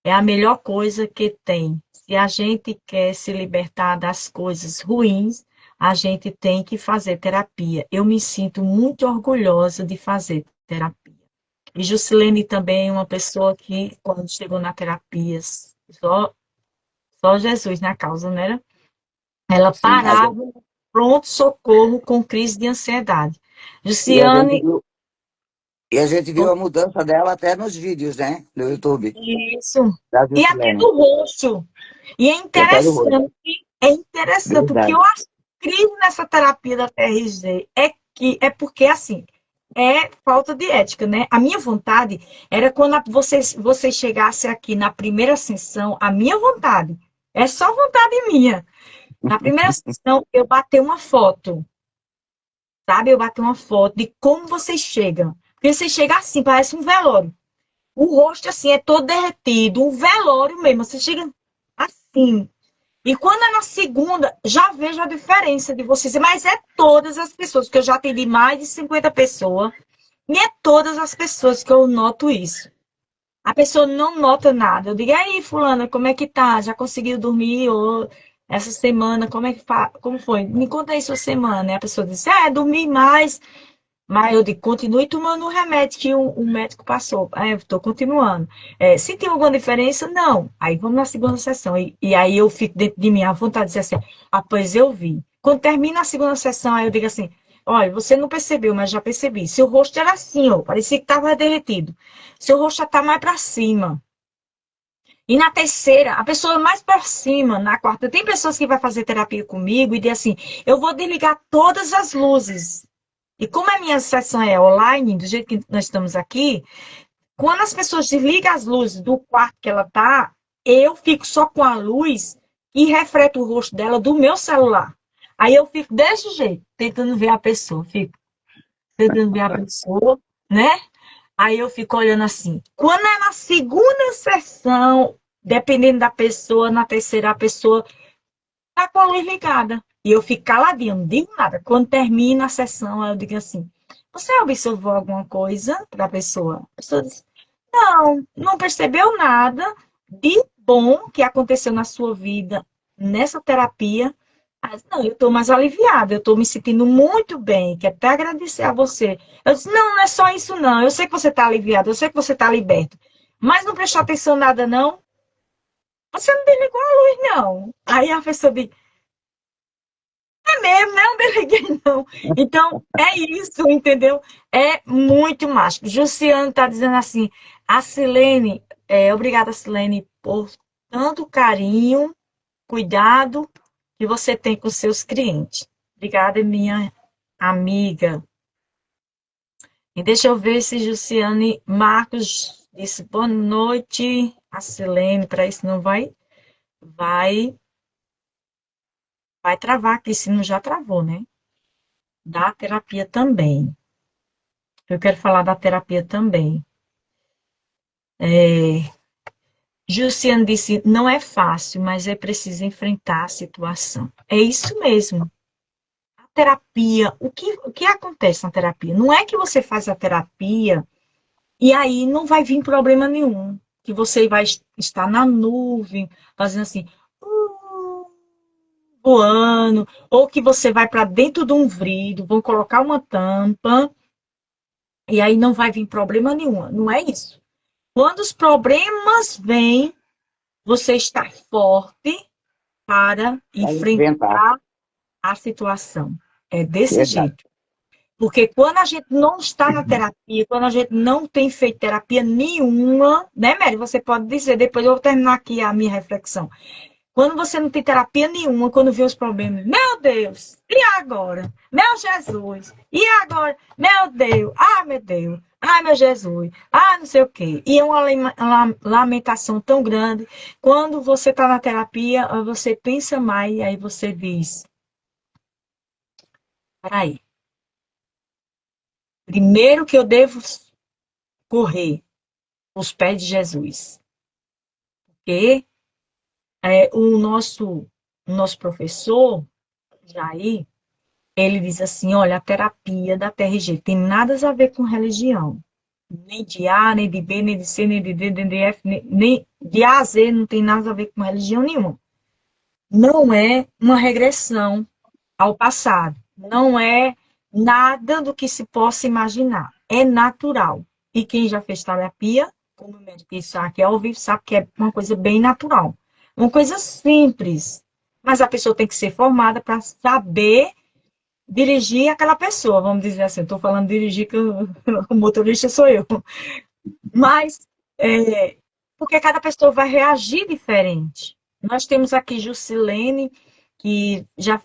É a melhor coisa que tem. Se a gente quer se libertar das coisas ruins, a gente tem que fazer terapia. Eu me sinto muito orgulhosa de fazer terapia. E Jusilene também é uma pessoa que, quando chegou na terapia, só Jesus na causa, né? Ela Sim, parava no pronto-socorro com crise de ansiedade. e a gente Luciane, viu. E a gente viu a mudança dela até nos vídeos, né? No YouTube, Isso. da E até Juscelene. do rosto. E E até do rosto. é interessante, o que Verdade. eu acho incrível nessa terapia da TRG é porque, assim, é falta de ética, né? A minha vontade era quando você chegasse aqui na primeira sessão, a minha vontade, é só vontade minha. Na primeira sessão, eu bater uma foto, sabe? Eu bater uma foto de como vocês chegam. Porque você chega assim, parece um velório. O rosto, assim, é todo derretido, um velório mesmo. Você chega assim. E quando é na segunda, já vejo a diferença de vocês. Mas é todas as pessoas, que eu já atendi mais de 50 pessoas, e é todas as pessoas que eu noto isso. A pessoa não nota nada. Eu digo, e aí, fulana, como é que tá? Já conseguiu dormir ou essa semana? Como foi? Me conta aí sua semana. E a pessoa diz, dormi mais. Mas eu digo, continue tomando o remédio que o médico passou. Aí eu estou continuando. Sentiu alguma diferença? Não. Aí vamos na segunda sessão. E aí eu fico dentro de mim a vontade de dizer assim, pois eu vi. Quando termina a segunda sessão, aí eu digo assim, olha, você não percebeu, mas já percebi. Seu rosto era assim, ó, parecia que estava derretido. Seu rosto já está mais para cima. E na terceira, a pessoa mais para cima, na quarta, tem pessoas que vai fazer terapia comigo e diz assim, eu vou desligar todas as luzes. E como a minha sessão é online, do jeito que nós estamos aqui, quando as pessoas desligam as luzes do quarto que ela tá, eu fico só com a luz e reflete o rosto dela do meu celular. Aí eu fico desse jeito, tentando ver a pessoa, fico tentando ver a pessoa, né? Aí eu fico olhando assim. Quando é na segunda sessão, dependendo da pessoa, na terceira a pessoa tá com a luz ligada. E eu fico caladinha, não digo nada. Quando termina a sessão, eu digo assim: você observou alguma coisa para a pessoa? A pessoa diz: não, não percebeu nada de bom que aconteceu na sua vida nessa terapia. Mas, não, eu estou mais aliviada, eu estou me sentindo muito bem, quero até agradecer a você. Eu disse: não, não é só isso, não. Eu sei que você está aliviado, eu sei que você está liberto. Mas não prestou atenção em nada, não. Você não desligou a luz, não. Aí a pessoa diz: mesmo, não desliguei, não. Então, é isso, entendeu? É muito mágico. Jussiano está dizendo assim, a Silene, obrigada, Silene, por tanto carinho, cuidado que você tem com seus clientes. Obrigada, minha amiga. E deixa eu ver se Jussiane Marcos disse boa noite a Silene, para isso não vai, vai travar aqui, se não já travou, né? Da terapia também. Eu quero falar da terapia também. Jussiane disse, não é fácil, mas é preciso enfrentar a situação. É isso mesmo. A terapia, o que acontece na terapia? Não é que você faz a terapia e aí não vai vir problema nenhum. Que você vai estar na nuvem, fazendo assim, voando, ou que você vai para dentro de um vidro, vão colocar uma tampa, e aí não vai vir problema nenhum. Não é isso. Quando os problemas vêm, você está forte para Vai enfrentar. enfrentar a situação. É desse Verdade. jeito. Porque quando a gente não está na terapia, quando a gente não tem feito terapia nenhuma, né, Mary? Você pode dizer, depois eu vou terminar aqui a minha reflexão. Quando você não tem terapia nenhuma, quando vê os problemas, meu Deus, e agora? Meu Jesus, e agora? Meu Deus, meu Deus, meu Jesus, não sei o quê. E é uma lamentação tão grande. Quando você está na terapia, você pensa mais, e aí você diz, peraí, primeiro que eu devo correr os pés de Jesus. Porque o nosso professor, Jair, ele diz assim, olha, a terapia da TRG tem nada a ver com religião. Nem de A, nem de B, nem de C, nem de D, nem de F, nem de A a Z, não tem nada a ver com religião nenhuma. Não é uma regressão ao passado. Não é nada do que se possa imaginar. É natural. E quem já fez terapia, como o médico isso aqui ao vivo, sabe que é uma coisa bem natural. Uma coisa simples. Mas a pessoa tem que ser formada para saber dirigir aquela pessoa, vamos dizer assim. Estou falando dirigir, que o motorista sou eu. Mas, é, porque cada pessoa vai reagir diferente. Nós temos aqui Jusilene, que já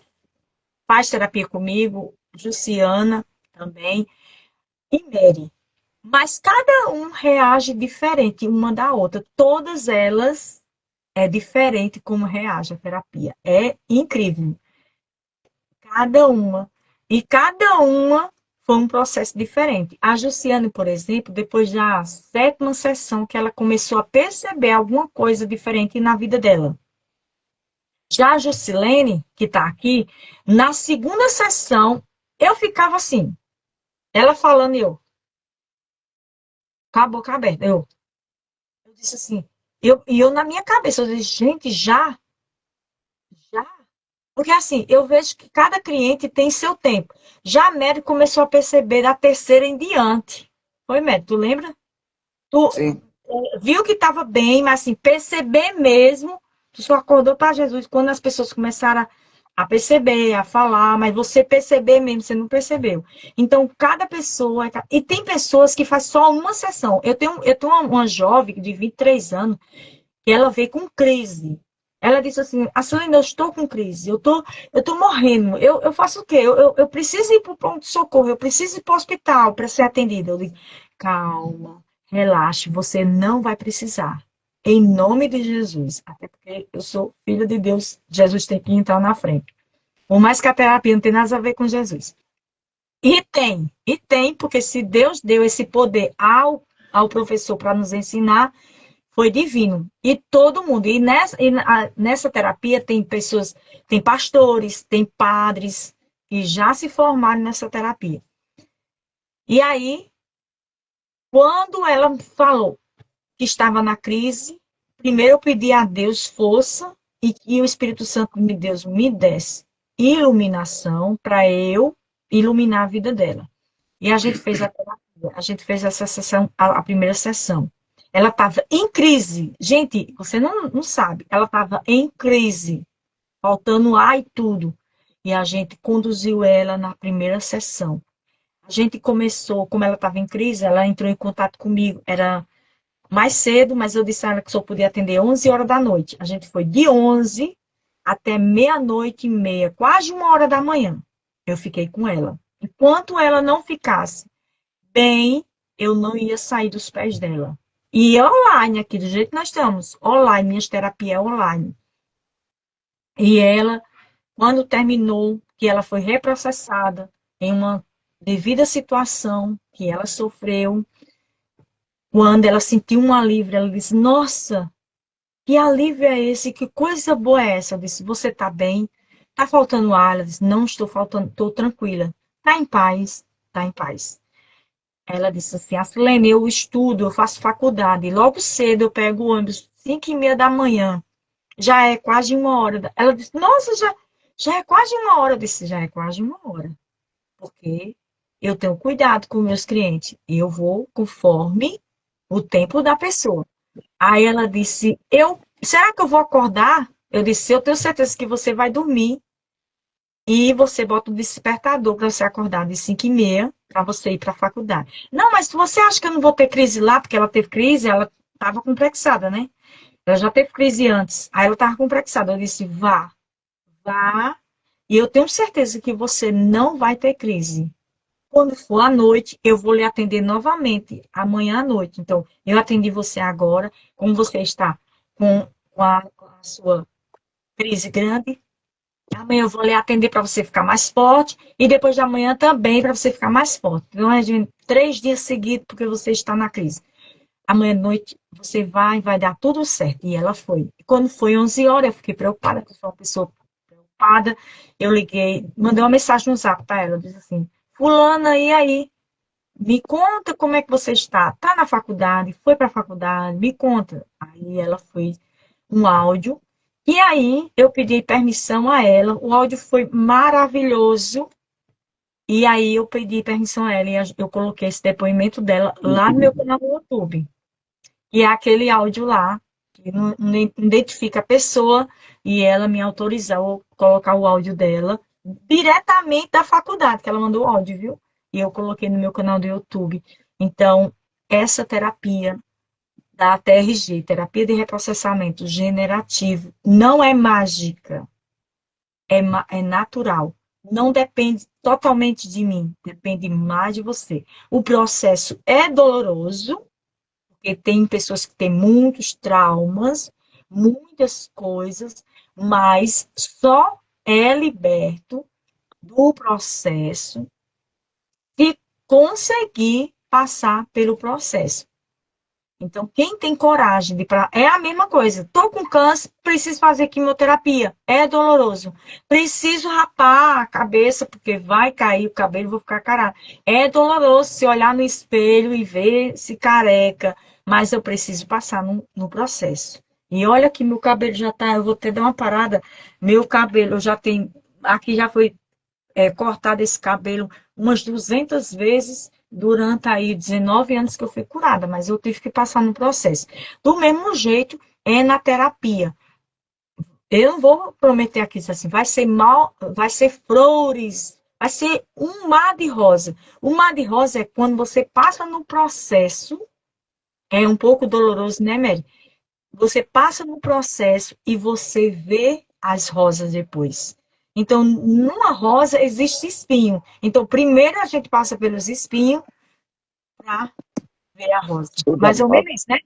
faz terapia comigo, Jussiana também, e Mary. Mas cada um reage diferente uma da outra. Todas elas é diferente como reage a terapia. É incrível. Cada uma. E cada uma foi um processo diferente. A Jussiane, por exemplo, depois da sétima sessão, que ela começou a perceber alguma coisa diferente na vida dela. Já a Jusilene, que está aqui, na segunda sessão, eu ficava assim, ela falando e eu, com a boca aberta. Eu disse assim, eu na minha cabeça, eu disse, gente, já? Já? Porque assim, eu vejo que cada cliente tem seu tempo. Já a Mary começou a perceber da terceira em diante. Foi, Mary, tu lembra? Tu Sim. viu que estava bem, mas assim, perceber mesmo, tu só acordou para Jesus quando as pessoas começaram a perceber, a falar, mas você perceber mesmo, você não percebeu. Então, cada pessoa. E tem pessoas que faz só uma sessão. Eu tenho uma jovem de 23 anos que ela veio com crise. Ela disse assim, a Suelen, eu estou com crise, eu tô morrendo, eu faço o quê? Eu preciso ir para o pronto-socorro, eu preciso ir para o hospital para ser atendida. Eu digo, calma, relaxe, você não vai precisar. Em nome de Jesus. Até porque eu sou filho de Deus, Jesus tem que entrar na frente. Por mais que a terapia não tenha nada a ver com Jesus. E tem, porque se Deus deu esse poder ao professor para nos ensinar, foi divino. E todo mundo. E nessa terapia tem pessoas, tem pastores, tem padres que já se formaram nessa terapia. E aí, quando ela falou que estava na crise, primeiro eu pedi a Deus força e que o Espírito Santo de Deus me desse iluminação para eu iluminar a vida dela. E a gente fez a terapia, a gente fez essa sessão, a primeira sessão. Ela estava em crise. Gente, você não sabe. Ela estava em crise, faltando ar e tudo. E a gente conduziu ela na primeira sessão. A gente começou, como ela estava em crise, ela entrou em contato comigo. Era mais cedo, mas eu disse a ela que só podia atender 11 horas da noite. A gente foi de 11 até meia-noite e meia, quase 1 hora da manhã. Eu fiquei com ela. Enquanto ela não ficasse bem, eu não ia sair dos pés dela. E online, aqui, do jeito que nós estamos, online, minhas terapias online. E ela, quando terminou, que ela foi reprocessada em uma devida situação que ela sofreu, quando ela sentiu um alívio, ela disse, nossa, que alívio é esse? Que coisa boa é essa? Eu disse, você está bem? Está faltando ar? Ela disse, não estou faltando, estou tranquila. Está em paz? Está em paz. Ela disse assim, Aslene, eu estudo, eu faço faculdade. Logo cedo eu pego o ônibus, 5h30 da manhã. Já é quase 1 hora. Ela disse, nossa, já é quase 1 hora. Eu disse, já é quase 1 hora. Porque eu tenho cuidado com meus clientes. E eu vou conforme o tempo da pessoa. Aí ela disse, será que eu vou acordar? Eu disse, eu tenho certeza que você vai dormir. E você bota o despertador para você acordar de 5h30 para você ir para a faculdade. Não, mas você acha que eu não vou ter crise lá? Porque ela teve crise, ela estava complexada, né? Ela já teve crise antes. Aí ela estava complexada. Eu disse, vá. E eu tenho certeza que você não vai ter crise. Quando for à noite, eu vou lhe atender novamente, amanhã à noite. Então, eu atendi você agora, como você está com a sua crise grande, amanhã eu vou lhe atender para você ficar mais forte e depois de amanhã também para você ficar mais forte. Então, é de 3 dias seguidos porque você está na crise. Amanhã à noite você vai dar tudo certo. E ela foi. E quando foi 11 horas, eu fiquei preocupada, porque eu sou uma pessoa preocupada. Eu liguei, mandei uma mensagem no zap para ela. Eu disse assim, fulana, e aí? Me conta como é que você está. Está na faculdade? Foi para a faculdade? Me conta. Aí ela foi um áudio. E aí eu pedi permissão a ela. O áudio foi maravilhoso. E aí eu pedi permissão a ela e eu coloquei esse depoimento dela lá no meu canal no YouTube. E é aquele áudio lá, que não identifica a pessoa, e ela me autorizou a colocar o áudio dela diretamente da faculdade, que ela mandou áudio, viu? E eu coloquei no meu canal do YouTube. Então, essa terapia da TRG, terapia de reprocessamento generativo, não é mágica, é natural. Não depende totalmente de mim, depende mais de você. O processo é doloroso, porque tem pessoas que têm muitos traumas, muitas coisas, mas só é liberto do processo se conseguir passar pelo processo. Então, quem tem coragem de pra... é a mesma coisa. Tô com câncer, preciso fazer quimioterapia. É doloroso. Preciso rapar a cabeça porque vai cair o cabelo, vou ficar careca. É doloroso se olhar no espelho e ver se careca, mas eu preciso passar no processo. E olha que meu cabelo já tá, eu vou ter dar uma parada. Meu cabelo já tem, aqui já foi cortado esse cabelo umas 200 vezes durante aí 19 anos que eu fui curada, mas eu tive que passar no processo. Do mesmo jeito, é na terapia. Eu não vou prometer aqui assim, vai ser mal, vai ser flores, vai ser um mar de rosa. O mar de rosa é quando você passa no processo, é um pouco doloroso, né, Mary? Você passa no processo e você vê as rosas depois. Então, numa rosa existe espinho. Então, primeiro a gente passa pelos espinhos para ver a rosa. Mais ou menos isso, né?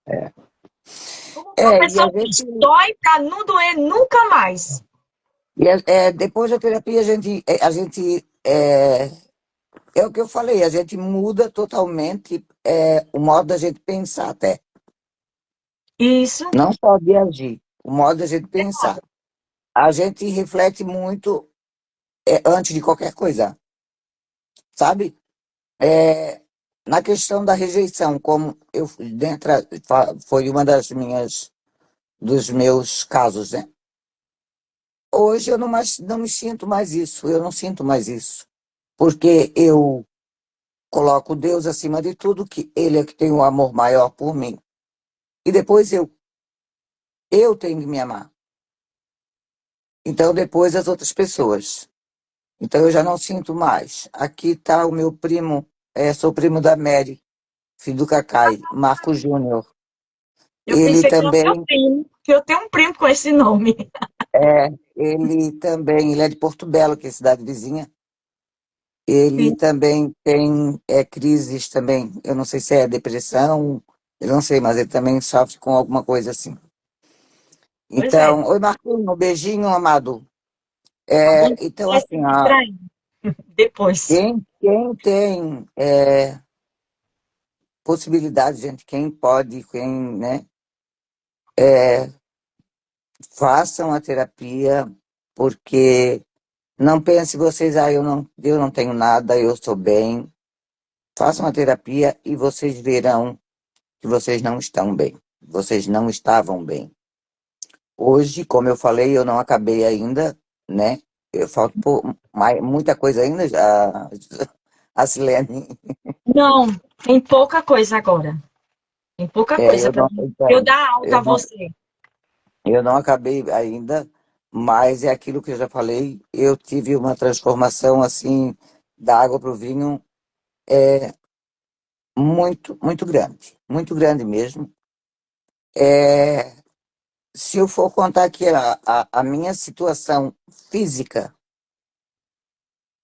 É, Como o e a professor gente, diz, dói para não doer nunca mais. depois da terapia, é o que eu falei, a gente muda totalmente o modo da gente pensar até. Isso. Não só de agir, o modo da gente pensar. A gente reflete muito antes de qualquer coisa, sabe? É, na questão da rejeição, como eu dentro foi uma dos meus casos, né? Hoje eu não me sinto mais isso, eu não sinto mais isso, porque eu coloco Deus acima de tudo, que Ele é que tem o amor maior por mim. E depois eu tenho que me amar. Então depois as outras pessoas. Então eu já não sinto mais. Aqui está o meu primo, sou primo da Mary, filho do Cacai, Marco Júnior. Eu Ele pensei que era meu também primo, que eu tenho um primo com esse nome. ele é de Porto Belo, que é cidade vizinha. Ele Sim, também tem crises também. Eu não sei se é depressão, eu não sei, mas ele também sofre com alguma coisa assim. pois é. Então, oi Marquinhos, um beijinho, amado. Alguém Então, vai se assim, distrair depois. quem tem possibilidade, gente, quem pode, quem, né, façam a terapia, porque não pense vocês, eu não tenho nada, eu estou bem. Façam a terapia e vocês verão que vocês não estão bem. Vocês não estavam bem. Hoje, como eu falei, eu não acabei ainda, né? Eu falta muita coisa ainda, a Silene. Não, tem pouca coisa agora. Tem pouca coisa Eu para não, eu então, dar alta a você. eu não acabei ainda, mas é aquilo que eu já falei, eu tive uma transformação assim da água para o vinho muito grande mesmo. É, se eu for contar aqui a minha situação física,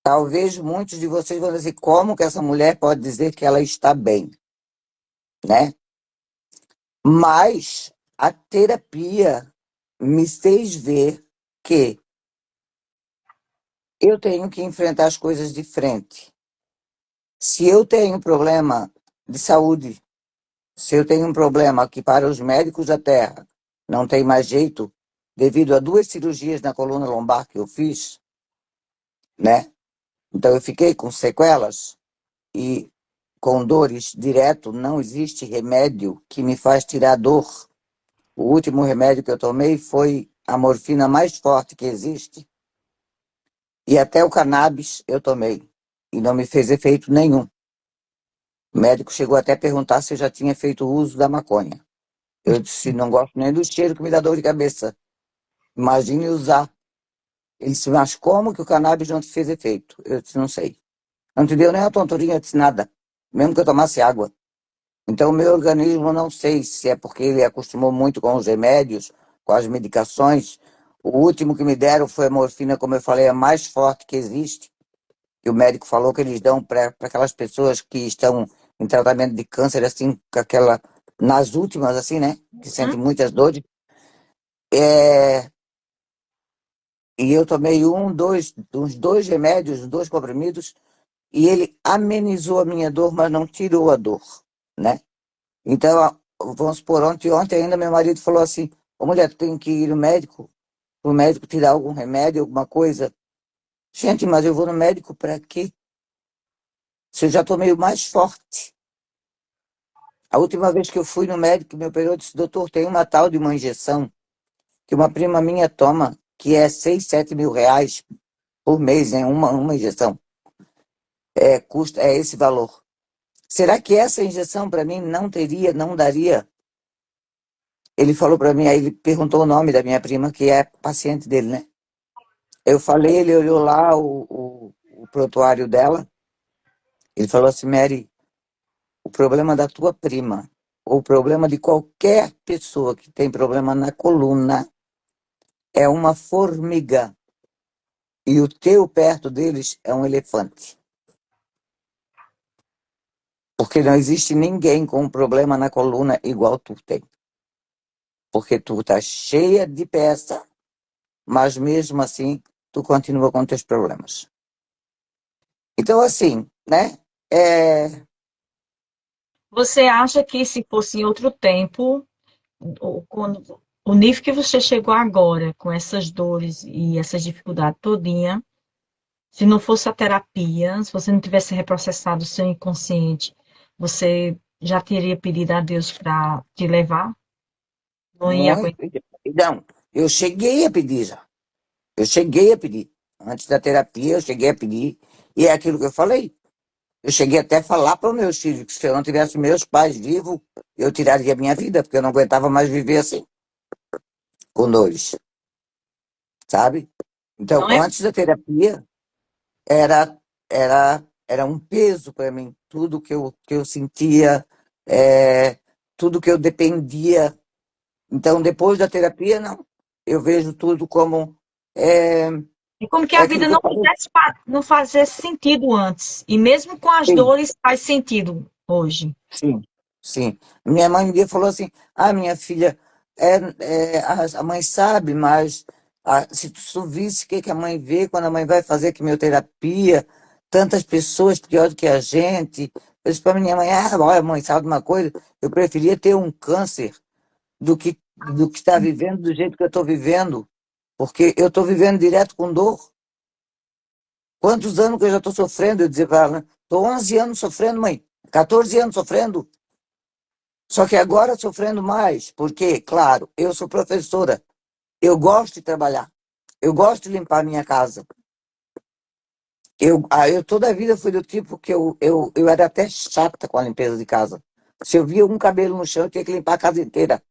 talvez muitos de vocês vão dizer como que essa mulher pode dizer que ela está bem, né? Mas a terapia me fez ver que eu tenho que enfrentar as coisas de frente. Se eu tenho problema de saúde, se eu tenho um problema que para os médicos da Terra não tem mais jeito, devido a 2 cirurgias na coluna lombar que eu fiz, né? Então eu fiquei com sequelas e com dores direto, não existe remédio que me faz tirar dor. O último remédio que eu tomei foi a morfina mais forte que existe, e até o cannabis eu tomei, e não me fez efeito nenhum. O médico chegou até a perguntar se eu já tinha feito uso da maconha. Eu disse, não gosto nem do cheiro que me dá dor de cabeça. Imagine usar. Ele disse, mas como que o cannabis não te fez efeito? Eu disse, não sei. Não te deu nem a tonturinha, eu disse nada. Mesmo que eu tomasse água. Então, o meu organismo, não sei se é porque ele acostumou muito com os remédios, com as medicações. O último que me deram foi a morfina, como eu falei, a mais forte que existe. Que o médico falou que eles dão para aquelas pessoas que estão em tratamento de câncer, assim, com aquela, nas últimas, assim, né? Que sentem Hum? muitas dores. É, e eu tomei uns dois remédios, dois comprimidos, e ele amenizou a minha dor, mas não tirou a dor, né? Então, vamos supor, ontem ainda meu marido falou assim, ô mulher, tu tem que ir no médico, o médico tirar algum remédio, alguma coisa. Gente, mas eu vou no médico para quê? Se eu já tomei o mais forte. A última vez que eu fui no médico, meu operou disse, doutor, tem uma tal de uma injeção que uma prima minha toma, que é 6, 7 mil reais por mês, né? Uma injeção. É esse valor. Será que essa injeção para mim não daria? Ele falou para mim, aí ele perguntou o nome da minha prima, que é paciente dele, né? Eu falei, ele olhou lá o prontuário dela, ele falou assim, Mary, o problema da tua prima, ou o problema de qualquer pessoa que tem problema na coluna, é uma formiga. E o teu perto deles é um elefante. Porque não existe ninguém com um problema na coluna igual tu tem. Porque tu tá cheia de peça, mas mesmo assim tu continua com teus problemas. Então, assim, né? É, Você acha que se fosse em outro tempo, o nível que você chegou agora, com essas dores e essas dificuldades todinha, se não fosse a terapia, se você não tivesse reprocessado o seu inconsciente, você já teria pedido a Deus para te levar? Não ia muito. aguentar. Não, eu cheguei a pedir já. Eu cheguei a pedir. Antes da terapia, eu cheguei a pedir. E é aquilo que eu falei. Eu cheguei até a falar para os meus filhos que se eu não tivesse meus pais vivos, eu tiraria a minha vida, porque eu não aguentava mais viver assim, com dores, sabe? Então, Não é? antes da terapia, era, era um peso para mim. Tudo que eu sentia, é, tudo que eu dependia. Então, depois da terapia, não. Eu vejo tudo como. É, E como que é a aquilo vida que eu não falei. não fazesse sentido antes. E mesmo com as Sim, dores, faz sentido hoje. sim, sim. Minha mãe um dia falou assim: ah, minha filha, a mãe sabe, mas se tu visse o que, que a mãe vê quando a mãe vai fazer quimioterapia, tantas pessoas pior do que a gente. Eu disse para minha mãe: ah, olha, mãe, sabe de uma coisa? Eu preferia ter um câncer do que estar vivendo do jeito que eu estou vivendo, porque eu estou vivendo direto com dor. Quantos anos que eu já estou sofrendo? Eu dizia para ela, estou 11 anos sofrendo, mãe, 14 anos sofrendo. Só que agora sofrendo mais, porque, claro, eu sou professora, eu gosto de trabalhar, eu gosto de limpar a minha casa. Eu toda a vida fui do tipo que eu era até chata com a limpeza de casa. Se eu via um cabelo no chão, eu tinha que limpar a casa inteira.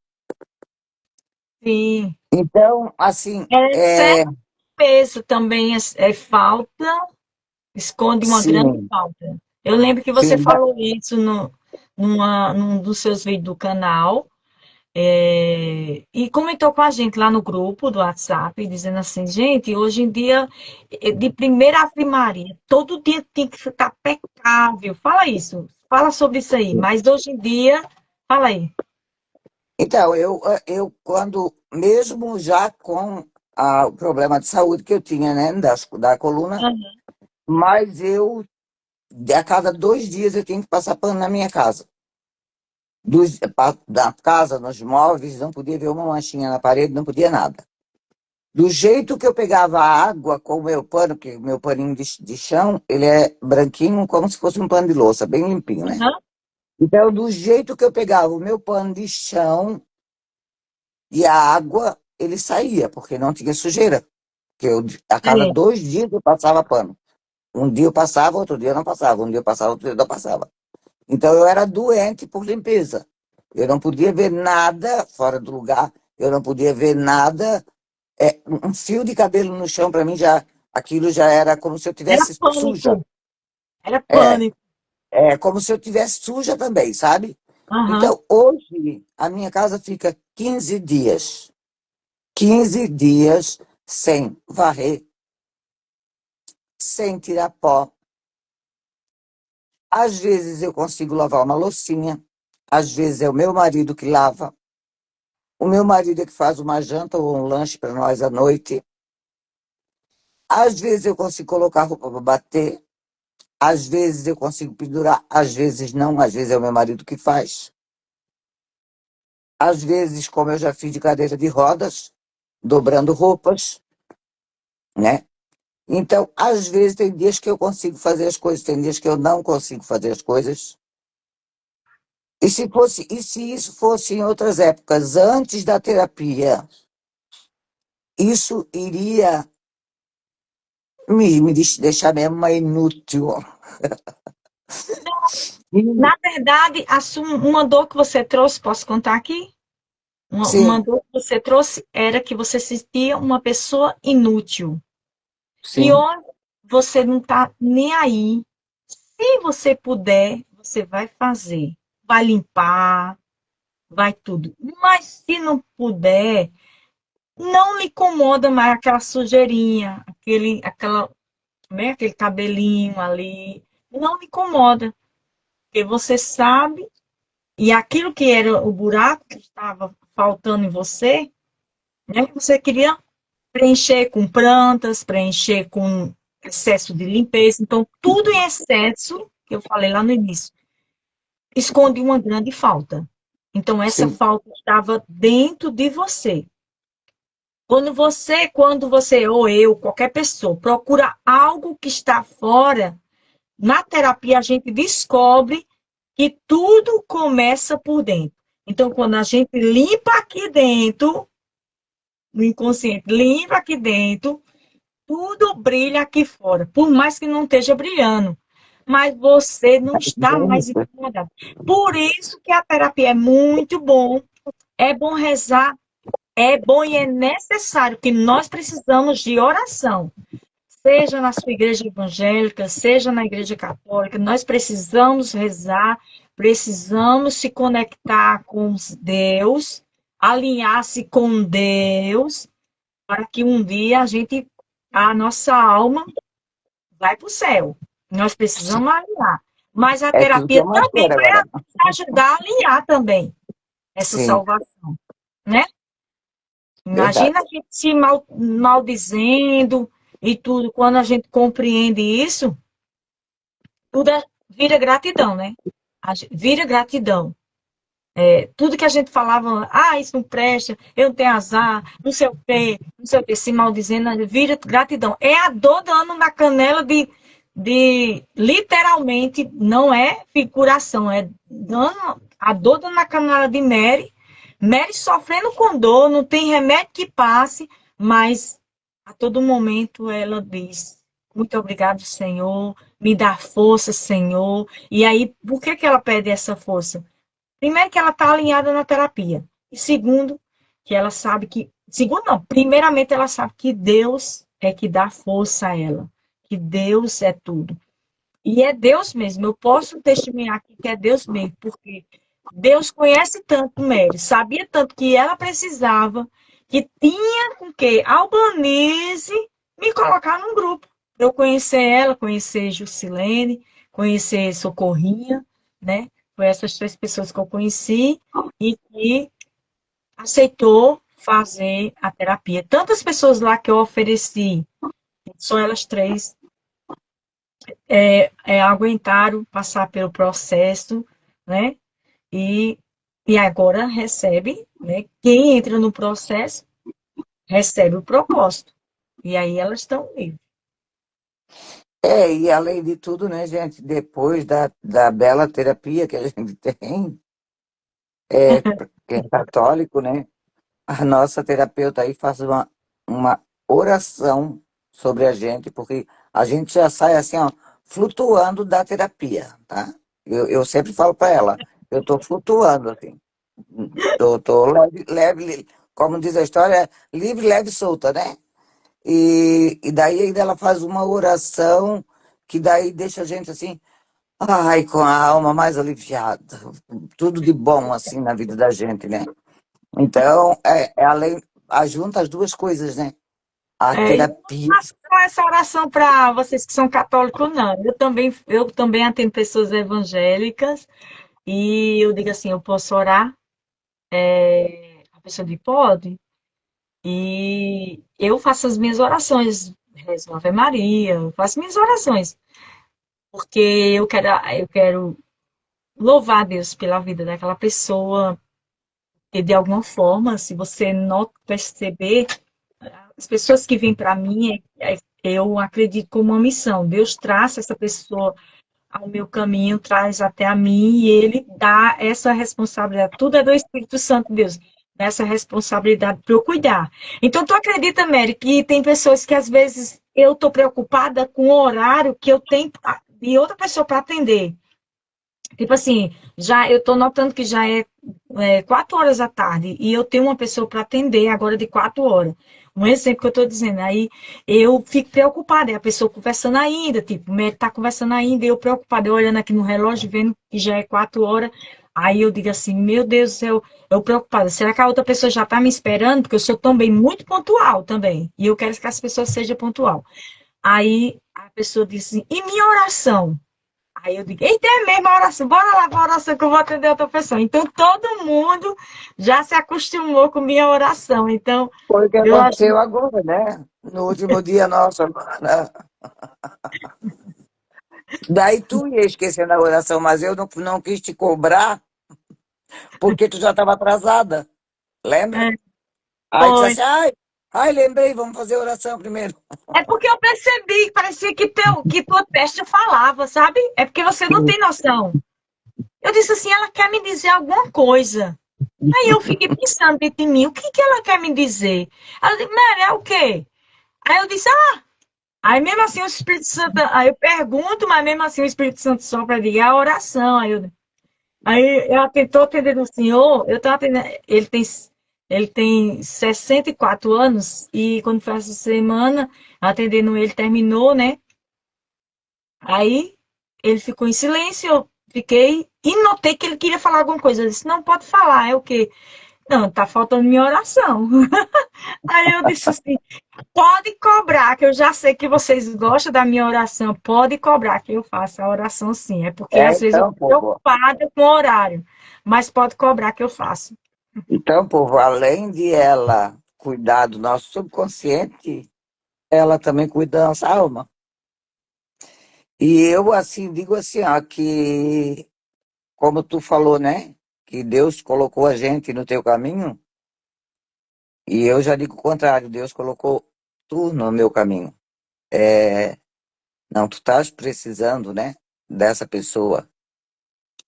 Sim. Então, assim, Excesso de peso também é falta, esconde uma grande sim, falta. Eu lembro que você sim, falou isso num dos seus vídeos do canal, e comentou com a gente lá no grupo do WhatsApp, dizendo assim, gente, hoje em dia, de primeira Ave Maria, todo dia tem que ficar pecável. Fala isso, fala sobre isso aí. Mas hoje em dia, fala aí. então, eu quando, mesmo já com o problema de saúde que eu tinha, né, da coluna, mas a cada 2 dias eu tinha que passar pano na minha casa. Da casa, nos móveis, não podia ver uma manchinha na parede, não podia nada. Do jeito que eu pegava a água com o meu pano, que o meu paninho de chão, ele é branquinho, como se fosse um pano de louça, bem limpinho, né? Aham, Então, do jeito que eu pegava o meu pano de chão e a água, ele saía, porque não tinha sujeira. Que a cada é. 2 dias eu passava pano. Um dia eu passava, outro dia eu não passava. Um dia eu passava, outro dia eu não passava. Então eu era doente por limpeza. Eu não podia ver nada fora do lugar. Eu não podia ver nada Um fio de cabelo no chão, para mim, já, aquilo já era como se eu Era tivesse suja. pânico. Era É, pânico. é como se eu tivesse suja também, sabe? Aham. Então, hoje, a minha casa fica 15 dias. 15 dias sem varrer, sem tirar pó. Às vezes eu consigo lavar uma loucinha, às vezes é o meu marido que lava. O meu marido é que faz uma janta ou um lanche para nós à noite. Às vezes eu consigo colocar roupa para bater, às vezes eu consigo pendurar, às vezes não, às vezes é o meu marido que faz. Às vezes, como eu já fiz de cadeira de rodas, dobrando roupas, né? Então, às vezes tem dias que eu consigo fazer as coisas, tem dias que eu não consigo fazer as coisas. E se isso fosse em outras épocas, antes da terapia, isso iria me deixar mesmo uma inútil. Na verdade, uma dor que você trouxe, posso contar aqui? Uma Sim, dor que você trouxe era que você se sentia uma pessoa inútil. E sim, hoje você não está nem aí. Se você puder, você vai fazer. Vai limpar, vai tudo. Mas se não puder, não me incomoda mais aquela sujeirinha, aquele cabelinho ali. Não me incomoda, porque você sabe, e aquilo que era o buraco que estava faltando em você, né, que você queria preencher com plantas, preencher com excesso de limpeza. Então, tudo em excesso, que eu falei lá no início, esconde uma grande falta. Então, essa sim. falta estava dentro de você. Quando você, ou eu, qualquer pessoa, procura algo que está fora, na terapia a gente descobre que tudo começa por dentro. Então, quando a gente limpa aqui dentro, no inconsciente, limpa aqui dentro, tudo brilha aqui fora, por mais que não esteja brilhando. Mas você não está mais incomodado. Por isso que a terapia é muito bom, é bom rezar, é bom e é necessário que nós precisamos de oração. Seja na sua igreja evangélica, seja na igreja católica, nós precisamos rezar, precisamos se conectar com Deus, alinhar-se com Deus, para que um dia a nossa alma vai para o céu. Nós precisamos alinhar. Mas a É aquilo que terapia eu mais também quero vai agora. ajudar a alinhar também essa Sim, salvação, né? Imagina a verdade. gente se maldizendo e tudo. Quando a gente compreende isso, vira gratidão, né? Vira gratidão. Tudo que a gente falava, isso não presta, eu não tenho azar, não sei o quê, se maldizendo, vira gratidão. É a dor dando na canela literalmente, não é figuração, é dando, a dor dando na canela de Mary, Mary sofrendo com dor, não tem remédio que passe, mas a todo momento ela diz, muito obrigado, Senhor, me dá força, Senhor. E aí, por que ela pede essa força? Primeiro, que ela está alinhada na terapia. E segundo, que ela sabe que. Segundo, não. Primeiramente, ela sabe que Deus é que dá força a ela. Que Deus é tudo. E é Deus mesmo. Eu posso testemunhar aqui que é Deus mesmo, porque Deus conhece tanto Mary, sabia tanto que ela precisava, que tinha com que Albanese me colocar num grupo. Eu conhecer ela, conhecer Jusilene, conhecer Socorrinha, né? Foi essas três pessoas que eu conheci e que aceitou fazer a terapia. Tantas pessoas lá que eu ofereci, só elas três aguentaram passar pelo processo, né? E, e agora recebe, né? Quem entra no processo recebe o propósito. E aí elas estão livres. E além de tudo, né, gente, depois da bela terapia que a gente tem, pra quem é católico, né, a nossa terapeuta aí faz uma oração sobre a gente, porque a gente já sai assim, ó, flutuando da terapia, tá? Eu sempre falo para ela, eu tô flutuando, assim, tô leve, leve, como diz a história, livre, leve e solta, né? E daí ainda ela faz uma oração que daí deixa a gente assim, ai, com a alma mais aliviada. Tudo de bom assim na vida da gente, né? Então, é além, junta as duas coisas, né? A E eu não terapia. faço só essa oração para vocês que são católicos, não. Eu também atendo pessoas evangélicas e eu digo assim, eu posso orar? A pessoa diz, pode. E eu faço as minhas orações, rezo uma Ave Maria, eu faço minhas orações, porque eu quero louvar a Deus pela vida daquela pessoa, e de alguma forma, se você não perceber, as pessoas que vêm para mim, eu acredito como uma missão. Deus traça essa pessoa ao meu caminho, traz até a mim e ele dá essa responsabilidade. Tudo é do Espírito Santo de Deus. Dá essa responsabilidade para eu cuidar. Então, tu acredita, Mary, que tem pessoas que às vezes eu estou preocupada com o horário que eu tenho de outra pessoa para atender. Tipo assim, já eu estou notando que já é 4 horas da tarde e eu tenho uma pessoa para atender agora de 4 horas. Um exemplo que eu estou dizendo, aí eu fico preocupada, é a pessoa conversando ainda, tipo, o médico está conversando ainda, e eu preocupada, eu olhando aqui no relógio, vendo que já é 4 horas, aí eu digo assim, meu Deus do céu, eu preocupada, será que a outra pessoa já está me esperando? Porque eu sou também muito pontual também, e eu quero que as pessoas sejam pontual. Aí a pessoa diz assim, e minha oração? Aí eu digo, eita, é mesmo a oração, bora lá para a oração que eu vou atender outra pessoa. Então todo mundo já se acostumou com minha oração. Então, Foi o que eu acho aconteceu agora, né? No último dia nosso agora. Daí tu ia esquecendo a oração, mas eu não quis te cobrar porque tu já estava atrasada. Lembra? é, Aí tu foi. disse, ai, lembrei, vamos fazer oração primeiro. É porque eu percebi, parecia que tua testa falava, sabe? É porque você não tem noção. Eu disse assim, ela quer me dizer alguma coisa. Aí eu fiquei pensando dentro de mim, o que que ela quer me dizer? Ela disse, Mary, é o quê? Aí eu disse, aí mesmo assim o Espírito Santo, aí eu pergunto, mas mesmo assim o Espírito Santo sopra e diz, é a oração. Aí eu estou atendendo o senhor, eu estou atendendo, ele tem 64 anos e quando foi essa semana, atendendo ele, terminou, né? Aí ele ficou em silêncio, eu fiquei e notei que ele queria falar alguma coisa. Eu disse, não, pode falar, é o quê? Não, tá faltando minha oração. Aí eu disse assim, pode cobrar, que eu já sei que vocês gostam da minha oração, pode cobrar que eu faça a oração sim. É porque às vezes eu Então, estou povo. preocupada com o horário, mas pode cobrar que eu faço. Então, povo, além de ela cuidar do nosso subconsciente, ela também cuida da nossa alma. E eu, assim, digo assim, ó, que, como tu falou, né? Que Deus colocou a gente no teu caminho, e eu já digo o contrário, Deus colocou tu no meu caminho. É, não, tu estás precisando, né, dessa pessoa.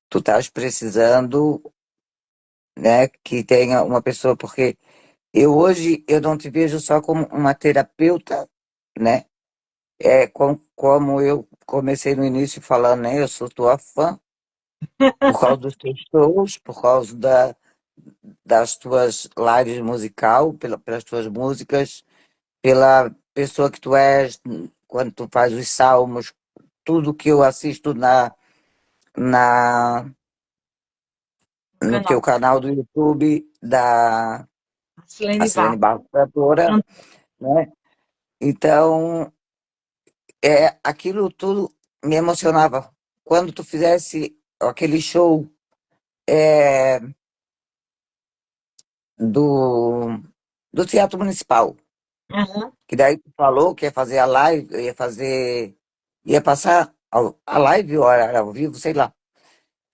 Tu estás precisando, né, que tenha uma pessoa, porque eu hoje eu não te vejo só como uma terapeuta, né? Como eu comecei no início falando, né? Eu sou tua fã por causa dos teus shows, por causa das tuas lives musical, pelas tuas músicas, pela pessoa que tu és, quando tu faz os salmos, tudo que eu assisto na, No no teu canal. canal do YouTube da Silene Acilene Barros. Barros Cantora, né? Então, aquilo tudo me emocionava. Quando tu fizesse aquele show é, do, do Teatro Municipal, Aham, que daí tu falou que ia fazer a live, ia passar a live ou era ao vivo, sei lá.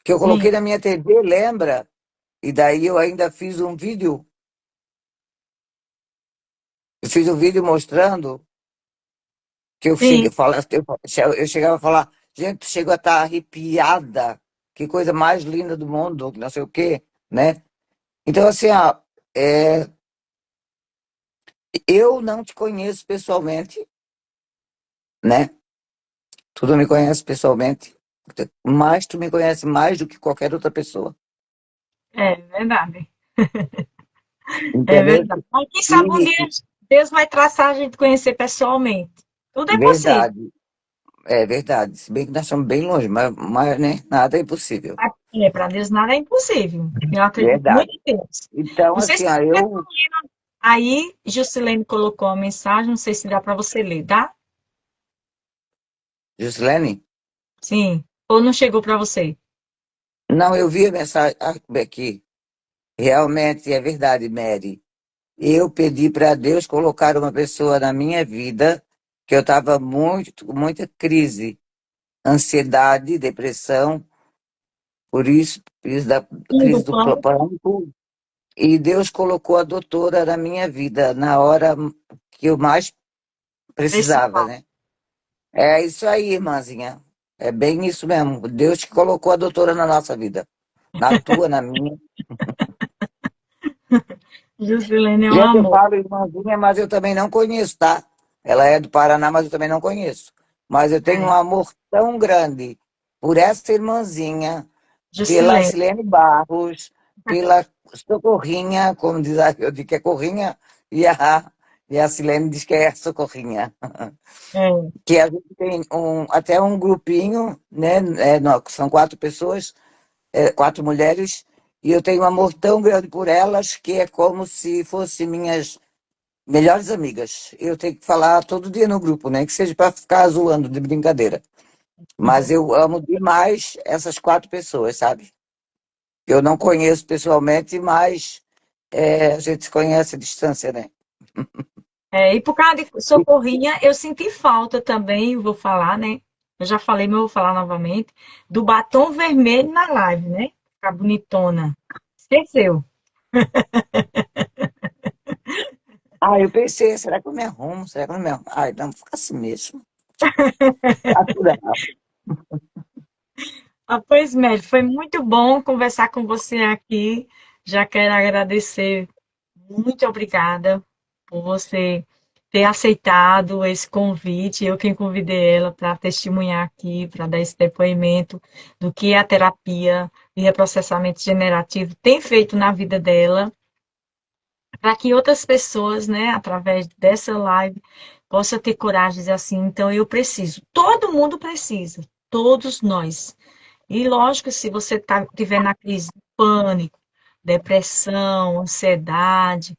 Que eu sim, coloquei na minha TV, lembra? E daí eu ainda fiz um vídeo mostrando que eu sim. cheguei, eu chegava a falar, gente, chegou a estar arrepiada, que coisa mais linda do mundo, não sei o quê, né? Então, assim, é, eu não te conheço pessoalmente, né? Tu não me conhece pessoalmente, mas tu me conhece mais do que qualquer outra pessoa. É verdade. É entendeu? verdade. Mas quem sabe um E, dia Deus vai traçar a gente conhecer pessoalmente. Tudo é possível. verdade, é verdade. Se bem que nós estamos bem longe, mas né, nada é impossível. É, para Deus nada é impossível. Eu acredito muito Verdade. em Deus. Então, Não sei assim, se ó, você está eu, lendo aí, Juscelene colocou uma mensagem, não sei se dá para você ler, tá? Gislene, Sim. Ou não chegou para você? não, eu vi a mensagem aqui. Realmente é verdade, Mary. Eu pedi para Deus colocar uma pessoa na minha vida que eu estava muito, com muita crise, ansiedade, depressão, por isso, crise da Sim, do crise do plano. pânico. E Deus colocou a doutora na minha vida na hora que eu mais precisava, Precisava. né? É isso aí, irmãzinha. É bem isso mesmo. Deus que colocou a doutora na nossa vida. Na tua, na minha. Juscelene é um Gente, eu amor. falo irmãzinha, mas eu também não conheço, tá? Ela é do Paraná, mas eu também não conheço. Mas eu tenho um É. amor tão grande por essa irmãzinha, pela Juscelene. Silene Barros, pela Socorrinha, como diz a, eu digo que é Corrinha, e a Silene diz que é Socorrinha. É. Que a gente tem até um grupinho, né? São 4 pessoas, 4 mulheres, e eu tenho um amor tão grande por elas que é como se fossem minhas melhores amigas. Eu tenho que falar todo dia no grupo, né? Que seja para ficar zoando de brincadeira. Mas eu amo demais essas 4 pessoas, sabe? Eu não conheço pessoalmente, mas a gente se conhece à distância, né? É, e por causa de Socorrinha, eu senti falta também, vou falar, né? Eu já falei, mas eu vou falar novamente, do batom vermelho na live, né? Ficar bonitona. Esqueceu. Eu pensei, será que eu me arrumo? Será que eu não me arrumo? Ai, não, fica assim mesmo. Natural. Ah, pois, Mary, foi muito bom conversar com você aqui. Já quero agradecer. Muito obrigada por você ter aceitado esse convite. Eu quem convidei ela para testemunhar aqui, para dar esse depoimento do que a terapia de reprocessamento generativo tem feito na vida dela, para que outras pessoas, né, através dessa live, possam ter coragem de dizer assim, então eu preciso. Todo mundo precisa, todos nós. E lógico, se você tiver na crise de pânico, depressão, ansiedade,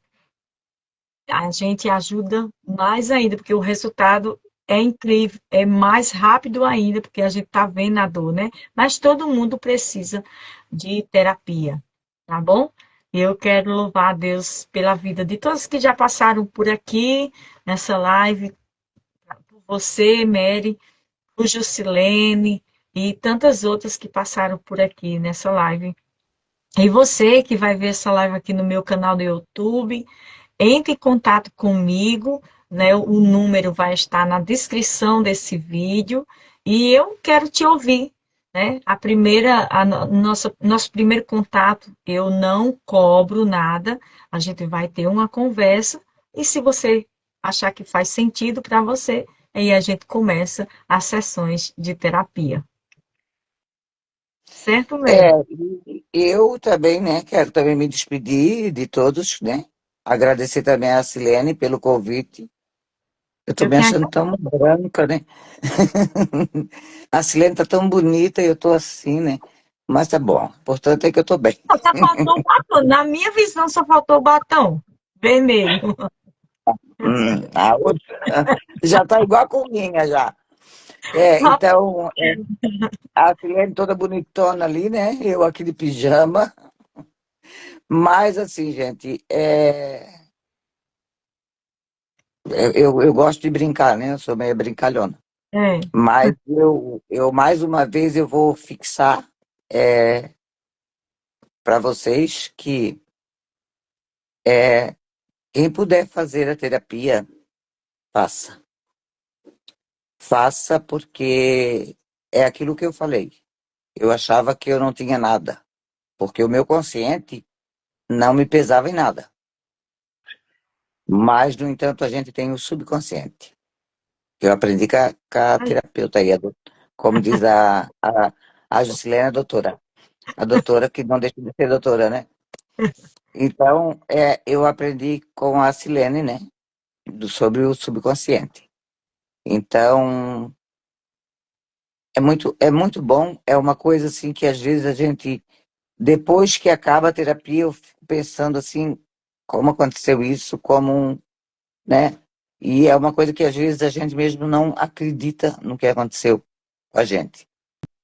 a gente ajuda mais ainda, porque o resultado é incrível, é mais rápido ainda, porque a gente está vendo a dor, né? Mas todo mundo precisa de terapia, tá bom? E eu quero louvar a Deus pela vida de todos que já passaram por aqui, nessa live, por você, Mary, por Jusilene e tantas outras que passaram por aqui nessa live. E você que vai ver essa live aqui no meu canal do YouTube, entre em contato comigo, né? O número vai estar na descrição desse vídeo e eu quero te ouvir, né? Nosso primeiro contato, eu não cobro nada, a gente vai ter uma conversa e se você achar que faz sentido para você, aí a gente começa as sessões de terapia. Certo, É, Mary? e eu também, né, quero também me despedir de todos, né? Agradecer também a Silene pelo convite. Eu tô Eu me que achando agradeço. tão branca, né? A Silene tá tão bonita e eu tô assim, né? Mas tá bom. O importante é que eu tô bem. Só faltou o batom. Na minha visão, só faltou o batom vermelho. A outra já tá igual a cominha já. Então, a Silene toda bonitona ali, né? Eu aqui de pijama. Mas assim, gente, eu gosto de brincar, né? Eu sou meio brincalhona. É, Mas eu mais uma vez eu vou fixar para vocês que quem puder fazer a terapia, faça. Faça porque é aquilo que eu falei. Eu achava que eu não tinha nada, porque o meu consciente não me pesava em nada. Mas, no entanto, a gente tem o subconsciente. Eu aprendi com a terapeuta aí, como diz a Juscelena, a doutora. A doutora que não deixa de ser doutora, né? Então, eu aprendi com a Silene, né? Sobre o subconsciente. Então, é muito bom. É uma coisa assim que às vezes a gente, depois que acaba a terapia, eu fico pensando assim, como aconteceu isso, né? E é uma coisa que às vezes a gente mesmo não acredita no que aconteceu com a gente.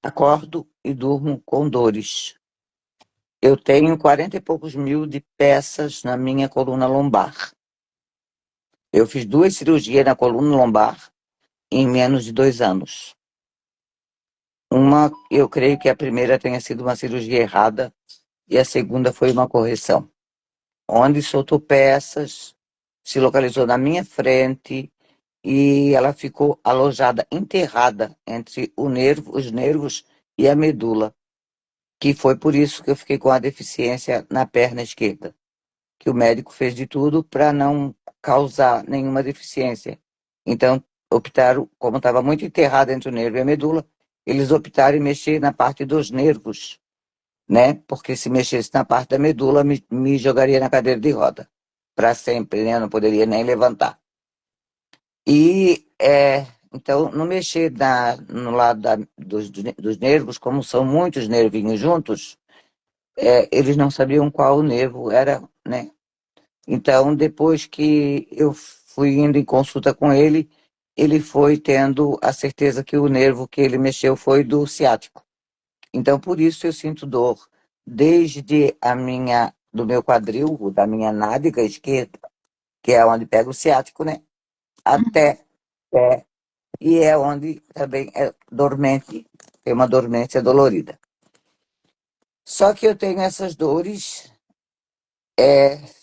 Acordo e durmo com dores. Eu tenho 40 e poucos mil de peças na minha coluna lombar. Eu fiz 2 cirurgias na coluna lombar em menos de 2 anos. Uma, eu creio que a primeira tenha sido uma cirurgia errada e a segunda foi uma correção, onde soltou peças, se localizou na minha frente e ela ficou alojada, enterrada entre os nervos e a medula, que foi por isso que eu fiquei com a deficiência na perna esquerda, que o médico fez de tudo para não causar nenhuma deficiência. Então, optaram, como estava muito enterrado entre o nervo e a medula, eles optaram em mexer na parte dos nervos, né? Porque se mexesse na parte da medula, me jogaria na cadeira de roda para sempre, né? Eu não poderia nem levantar. E então, não mexer no lado dos nervos, como são muitos nervinhos juntos, eles não sabiam qual nervo era, né? Então, depois que eu fui indo em consulta com ele, ele foi tendo a certeza que o nervo que ele mexeu foi do ciático. Então, por isso eu sinto dor desde do meu quadril, da minha nádega esquerda, que é onde pega o ciático, né? Uhum. Até pé, e é onde também é dormente, tem uma dormência dolorida. Só que eu tenho essas dores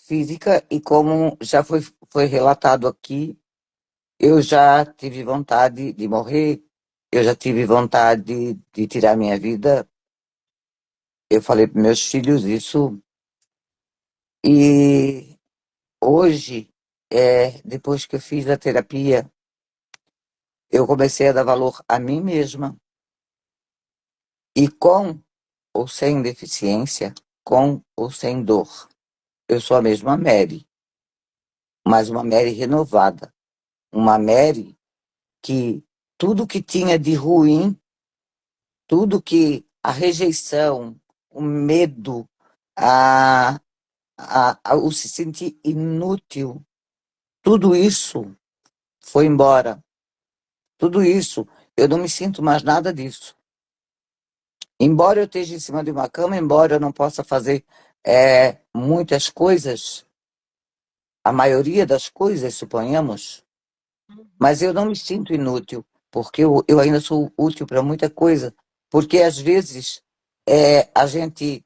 física e como já foi relatado aqui, eu já tive vontade de morrer, eu já tive vontade de tirar minha vida. Eu falei para meus filhos isso e hoje, depois que eu fiz a terapia, eu comecei a dar valor a mim mesma e com ou sem deficiência, com ou sem dor. Eu sou a mesma Mary, mas uma Mary renovada, uma Mary que tudo que tinha de ruim, tudo que a rejeição, o medo, o se sentir inútil, tudo isso foi embora. Tudo isso, eu não me sinto mais nada disso. Embora eu esteja em cima de uma cama, embora eu não possa fazer muitas coisas, a maioria das coisas, suponhamos, mas eu não me sinto inútil, porque eu ainda sou útil para muita coisa. Porque às vezes a gente,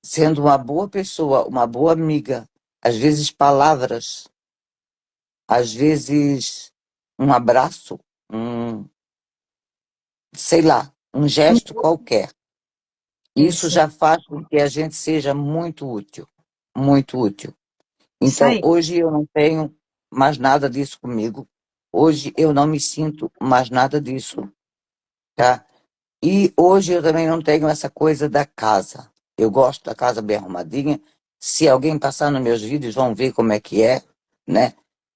sendo uma boa pessoa, uma boa amiga, às vezes palavras, às vezes um abraço, um, sei lá, um gesto qualquer. Isso Isso, já faz com que a gente seja muito útil, muito útil. isso Então, aí. hoje eu não tenho mais nada disso comigo. Hoje eu não me sinto mais nada disso, tá? E hoje eu também não tenho essa coisa da casa. Eu gosto da casa bem arrumadinha. Se alguém passar nos meus vídeos, vão ver como é, né?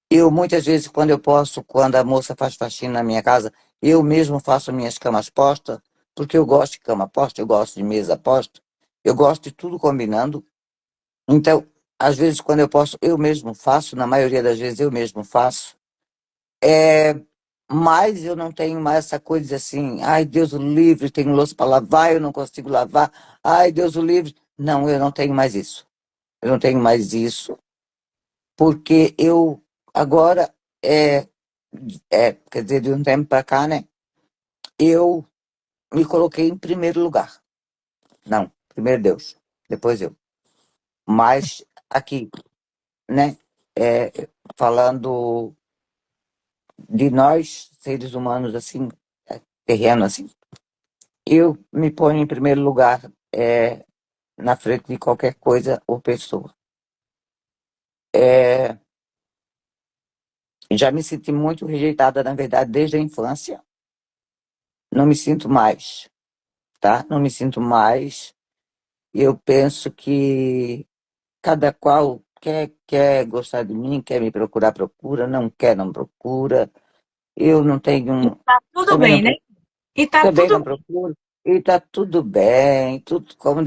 Eu, muitas vezes, quando eu posso, quando a moça faz faxina na minha casa, eu mesmo faço minhas camas postas, porque eu gosto de cama posta, eu gosto de mesa posta, eu gosto de tudo combinando. Então, às vezes, quando eu posso, eu mesmo faço, na maioria das vezes eu mesmo faço. Mas eu não tenho mais essa coisa de assim, ai, Deus o livre, tenho louça para lavar, eu não consigo lavar, ai, Deus o livre. Não, eu não tenho mais isso. Eu não tenho mais isso, porque eu agora quer dizer, de um tempo para cá, né? Eu me coloquei em primeiro lugar. Não, primeiro Deus, depois eu. Mas aqui, né? é, Falando de nós, seres humanos, assim, terreno, assim, eu me ponho em primeiro lugar na frente de qualquer coisa ou pessoa. É, já me senti muito rejeitada, na verdade, desde a infância. Não me sinto mais, tá? Não me sinto mais. Eu penso que cada qual quer gostar de mim, quer me procurar, procura, não quer, não procura. Eu não tenho, Tá tudo também não, bem, né? E tá também não tudo procuro. E tá tudo bem, tudo, como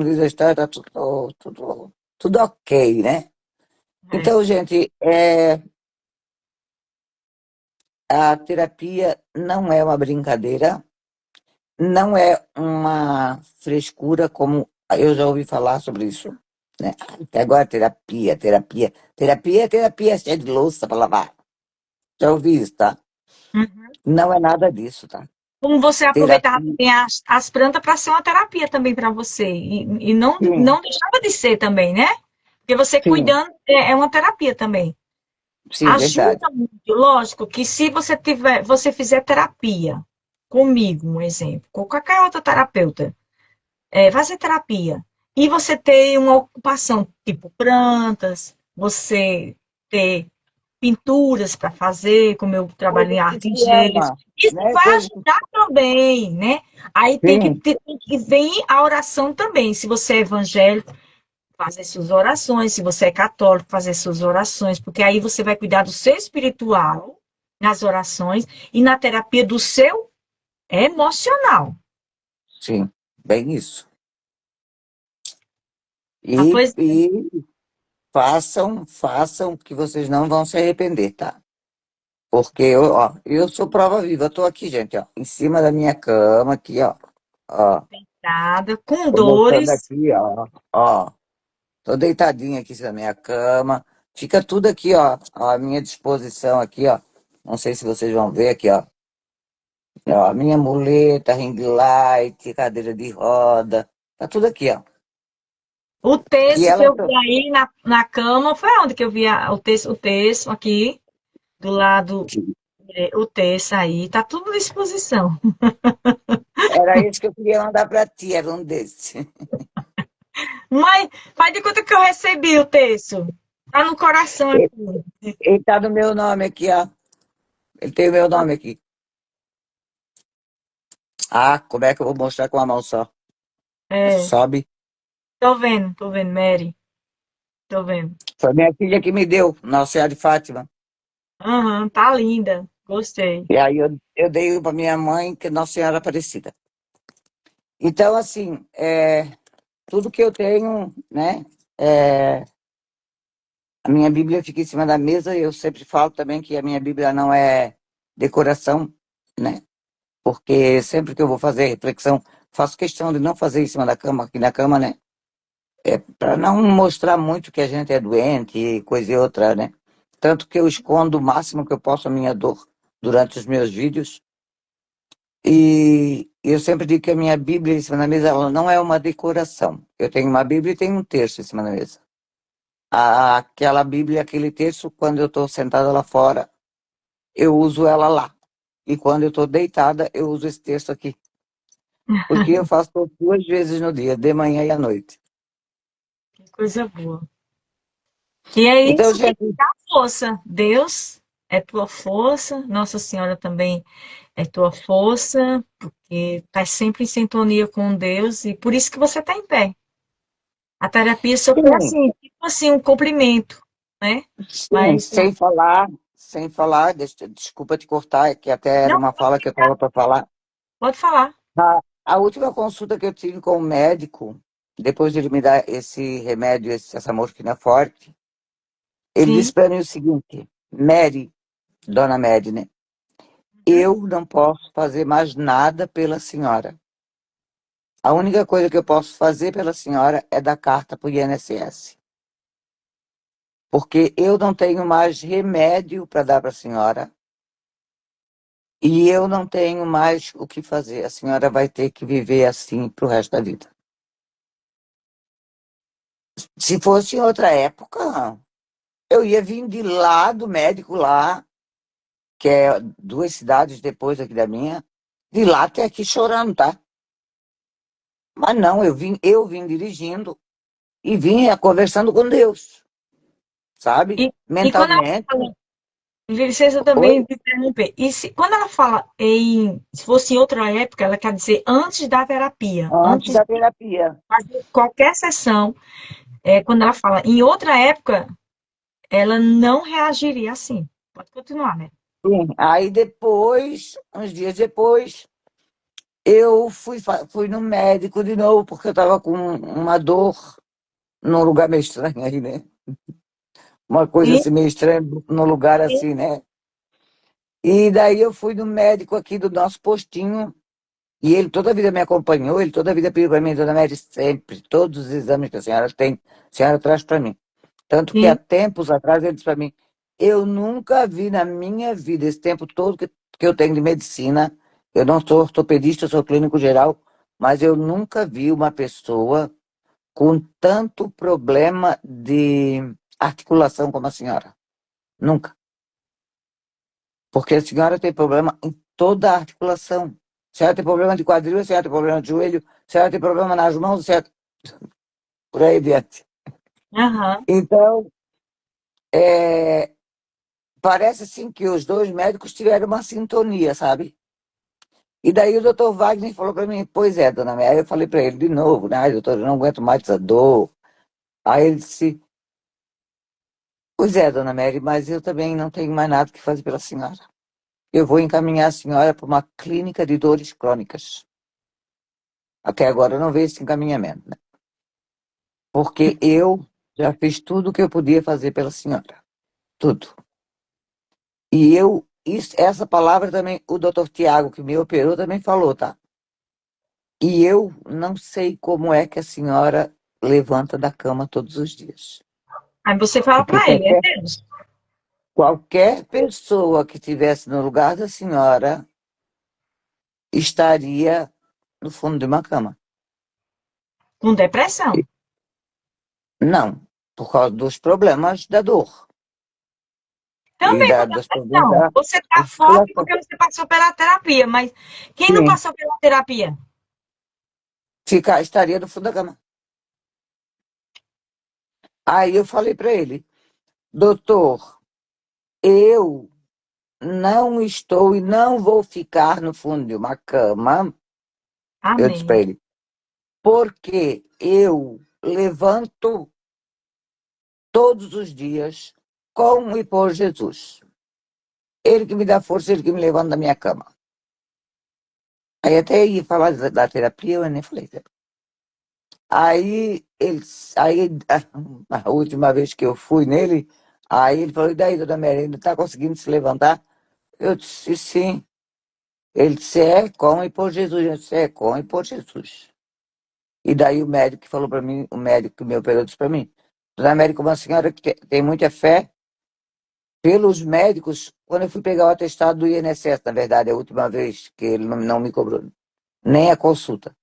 diz a história, tá tudo ok, né? bem. Então, gente, a terapia não é uma brincadeira, não é uma frescura, como eu já ouvi falar sobre isso, né? Até agora, terapia, terapia. Terapia é terapia, cheia de louça para lavar. Já ouvi isso, tá? Uhum. Não é nada disso, tá? Como você aproveitava Terapia, também as plantas para ser uma terapia também para você. E não, sim, não deixava de ser também, né? Porque você sim, cuidando é uma terapia também. sim, verdade. Ajuda muito, lógico, que se você fizer terapia comigo, um exemplo, com qualquer outra terapeuta, fazer terapia, e você ter uma ocupação tipo plantas, você ter pinturas para fazer, como eu trabalho Coisa em que arte em te gesso, ama, isso né? vai Coisa que... ajudar também, né? Aí Sim, tem que vem a oração também. Se você é evangélico, fazer suas orações. Se você é católico, fazer suas orações, porque aí você vai cuidar do seu espiritual nas orações e na terapia do seu emocional. sim, bem isso. Ah, E, pois e façam que vocês não vão se arrepender, tá? Porque eu sou prova viva. Eu tô aqui, gente, ó, em cima da minha cama, aqui, ó. Ó, nada, com tô mostrando dores. aqui, ó. Tô deitadinha aqui na minha cama. Fica tudo aqui, ó, à minha disposição aqui, ó. Não sei se vocês vão ver aqui, ó. Ó, minha muleta, ring light, cadeira de roda. Tá tudo aqui, ó. O Que texto que ela eu vi aí na cama, foi onde que eu vi o texto aqui, do lado, o texto aí, tá tudo à disposição. era isso que eu queria mandar pra ti, era um desses. Mas faz de conta que eu recebi o texto. Tá no coração Ele, aqui. ele tá no meu nome aqui, ó. Ele tem o meu nome aqui. Ah, como é que eu vou mostrar com a mão só? É, Sobe. tô vendo, Mary, tô vendo. Foi minha filha que me deu, Nossa Senhora de Fátima. Aham, tá linda. Gostei. E aí eu dei para minha mãe, que é Nossa Senhora Aparecida. Então, assim, tudo que eu tenho, né? é, a minha Bíblia fica em cima da mesa. Eu sempre falo também que a minha Bíblia não é decoração, né? Porque sempre que eu vou fazer reflexão, faço questão de não fazer em cima da cama, aqui na cama, né? Para não mostrar muito que a gente é doente e coisa e outra, né? Tanto que eu escondo o máximo que eu posso a minha dor durante os meus vídeos. E eu sempre digo que a minha Bíblia em cima da mesa, ela não é uma decoração. Eu tenho uma Bíblia e tenho um terço em cima da mesa. Aquela Bíblia, aquele terço, quando eu estou sentada lá fora, eu uso ela lá. E quando eu estou deitada, eu uso esse terço aqui. Porque eu faço 2 vezes no dia, de manhã e à noite. Que coisa boa. E é Então, isso que gente, dá força. Deus é tua força, Nossa Senhora também é tua força, porque tá sempre em sintonia com Deus e por isso que você tá em pé. A terapia só foi sim, assim, tipo assim, um cumprimento, né? sim, Mas sem falar, desculpa te cortar, é que até era não, uma fala que eu estava para falar. pode falar. A última consulta que eu tive com o médico, depois de ele me dar esse remédio, essa morfina forte, ele disse Sim. para mim o seguinte: Mary, dona Mary, né? Uhum. Eu não posso fazer mais nada pela senhora. A única coisa que eu posso fazer pela senhora é dar carta para o INSS. Porque eu não tenho mais remédio para dar para a senhora e eu não tenho mais o que fazer. A senhora vai ter que viver assim para o resto da vida. Se fosse em outra época, eu ia vir de lá do médico lá, que é 2 cidades depois aqui da minha, de lá até aqui chorando, tá? Mas não, eu vim dirigindo e vim conversando com Deus, sabe? E quando ela Mentalmente. licença Oi? também de interromper. E quando ela fala se fosse em outra época, ela quer dizer antes da terapia, Antes antes da de terapia. fazer qualquer sessão. Quando ela fala em outra época, ela não reagiria assim. Pode continuar, né? Sim. Aí depois, uns dias depois, eu fui no médico de novo, porque eu estava com uma dor num lugar meio estranho aí, né? Uma coisa Sim, assim meio estranha num lugar sim, assim, né? E daí eu fui no médico aqui do nosso postinho, e ele toda a vida me acompanhou, ele toda a vida pediu para mim, dona Mary, sempre, todos os exames que a senhora tem, a senhora traz para mim. Tanto que há sim. tempos atrás ele disse para mim, eu nunca vi na minha vida, esse tempo todo que eu tenho de medicina, eu não sou ortopedista, eu sou clínico geral, mas eu nunca vi uma pessoa com tanto problema de articulação como a senhora. Nunca. Porque a senhora tem problema em toda a articulação. A senhora tem problema de quadril, a senhora tem problema de joelho, a senhora tem problema nas mãos, a senhora... por aí adiante. Aham. Então, é, parece assim que os dois médicos tiveram uma sintonia, sabe? E daí o doutor Wagner falou para mim, pois é, dona Mary. Aí eu falei para ele de novo, né? Ai, doutor, eu não aguento mais essa dor. Aí ele disse, pois é, dona Mary, mas eu também não tenho mais nada que fazer pela senhora. Eu vou encaminhar a senhora para uma clínica de dores crônicas. Até agora eu não vejo esse encaminhamento, né? Porque eu já fiz tudo o que eu podia fazer pela senhora. Tudo. E essa palavra também, o doutor Tiago, que me operou, também falou, tá? E eu não sei como é que a senhora levanta da cama todos os dias. Aí você fala Porque para ele, é Deus. qualquer pessoa que estivesse no lugar da senhora estaria no fundo de uma cama. Com depressão. Não, por causa dos problemas da dor e Também com dos problemas depressão. da Você tá forte articulação. porque você passou pela terapia, mas quem não Sim, passou pela terapia? estaria no fundo da cama. Aí eu falei para ele, doutor, eu não estou e não vou ficar no fundo de uma cama. Eu disse para Amém. ele, porque eu levanto todos os dias com e por Jesus. Ele que me dá força, ele que me levanta da minha cama. Aí até ia falar da terapia, eu nem falei. Aí a última vez que eu fui nele, aí ele falou, e daí, dona Merenda, está conseguindo se levantar? Eu disse, sim. Ele disse, é com e por Jesus. Eu disse, é com e por Jesus. E daí o médico que falou para mim, o médico que me operou disse para mim, dona América, uma senhora que tem muita fé, pelos médicos, quando eu fui pegar o atestado do INSS, na verdade, a última vez que ele não me cobrou, nem a consulta,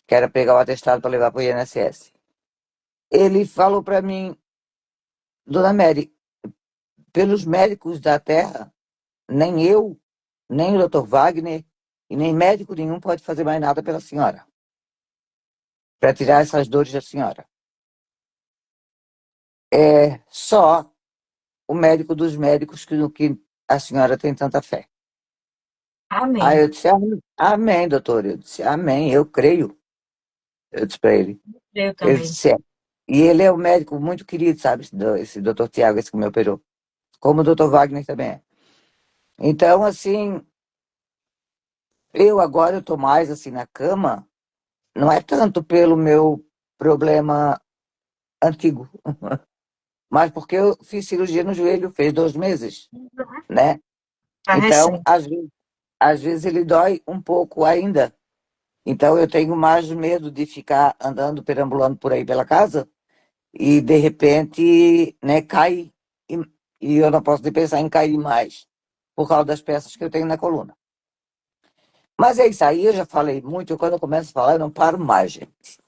que era pegar o atestado para levar para o INSS. Ele falou para mim, dona Mary, pelos médicos da Terra, nem eu, nem o Dr. Wagner, e nem médico nenhum pode fazer mais nada pela senhora, para tirar essas dores da senhora. É só o médico dos médicos que a senhora tem tanta fé. Aí Amém. eu disse, amém, doutor. Eu disse, amém, eu creio. Eu disse para ele. Eu Ele também. disse, é. E ele é um médico muito querido, sabe? Esse doutor Tiago, esse que me operou. Como o doutor Wagner também é. Então, assim, eu agora eu tô mais assim na cama, não é tanto pelo meu problema antigo, mas porque eu fiz cirurgia no joelho, fez 2 meses, né? Tá Então, recente. às vezes ele dói um pouco ainda. Então eu tenho mais medo de ficar andando, perambulando por aí pela casa e de repente, né, cair. E, e eu não posso nem pensar em cair mais por causa das peças que eu tenho na coluna. Mas é isso aí, eu já falei muito, quando eu começo a falar, eu não paro mais, gente.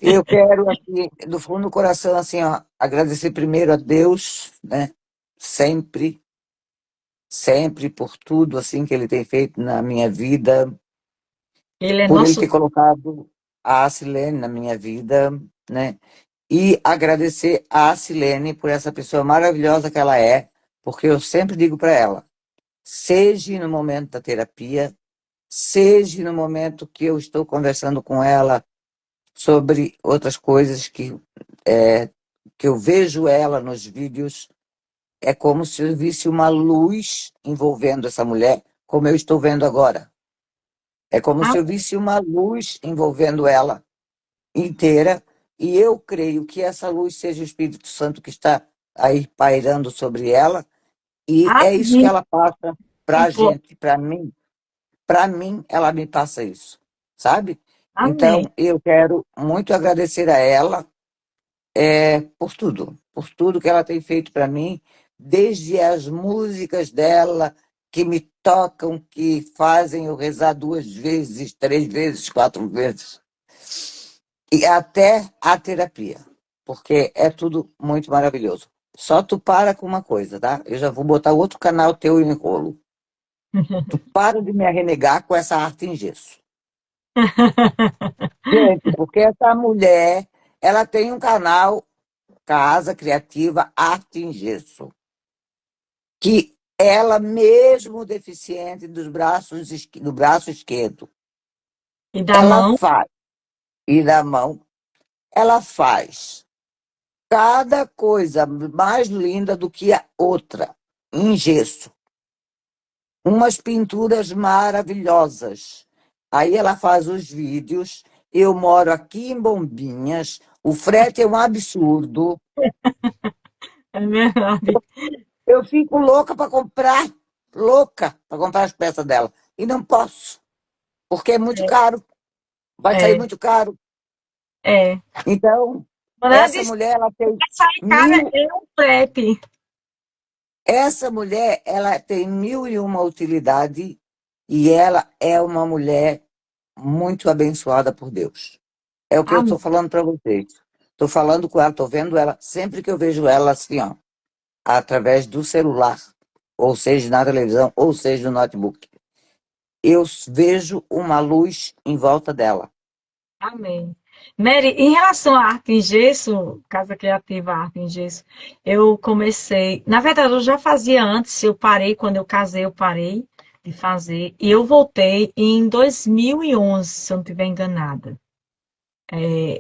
Eu quero, assim, do fundo do coração, assim, ó, agradecer primeiro a Deus, né, sempre, sempre por tudo, assim, que Ele tem feito na minha vida, Ele é por Ele ter nosso. colocado a Silene na minha vida, né, e agradecer a Silene por essa pessoa maravilhosa que ela é, porque eu sempre digo para ela, seja no momento da terapia, seja no momento que eu estou conversando com ela sobre outras coisas que eu vejo ela nos vídeos, é como se eu visse uma luz envolvendo essa mulher, como eu estou vendo agora. É como se eu Amém. visse uma luz envolvendo ela inteira, e eu creio que essa luz seja o Espírito Santo que está aí pairando sobre ela, e é isso que Amém. ela passa para a Tipo, gente, para mim, ela me passa isso, sabe? amém. Então, eu quero muito agradecer a ela por tudo que ela tem feito para mim, desde as músicas dela, que me tocam, que fazem eu rezar 2 vezes, 3 vezes, 4 vezes, e até a terapia, porque é tudo muito maravilhoso. Só tu para com uma coisa, tá? Eu já vou botar outro canal teu em rolo. Tu para de me arrenegar com essa arte em gesso. Gente, porque essa mulher, ela tem um canal Casa Criativa Arte em Gesso, que ela mesmo deficiente do braço esquerdo, E da ela mão. faz, e da mão, ela faz cada coisa mais linda do que a outra, em gesso. Umas pinturas maravilhosas. Aí ela faz os vídeos, eu moro aqui em Bombinhas, o frete é um absurdo. É verdade. Eu fico louca para comprar as peças dela. E não posso, porque é muito caro, vai sair É, muito caro. é. Então, Quando ela essa disse mulher, ela tem que sair cara, mil, é um frete. essa mulher, ela tem mil e uma utilidade e ela é uma mulher muito abençoada por Deus. É o que eu estou Amém. falando para vocês. Estou falando com ela, estou vendo ela, sempre que eu vejo ela assim, ó, através do celular, ou seja, na televisão, ou seja, no notebook. Eu vejo uma luz em volta dela. Amém. Mary, em relação à arte em gesso, Casa Criativa Arte em Gesso, eu comecei. Na verdade, eu já fazia antes, eu parei, quando eu casei, eu parei de fazer. E eu voltei em 2011, se eu não estiver enganada.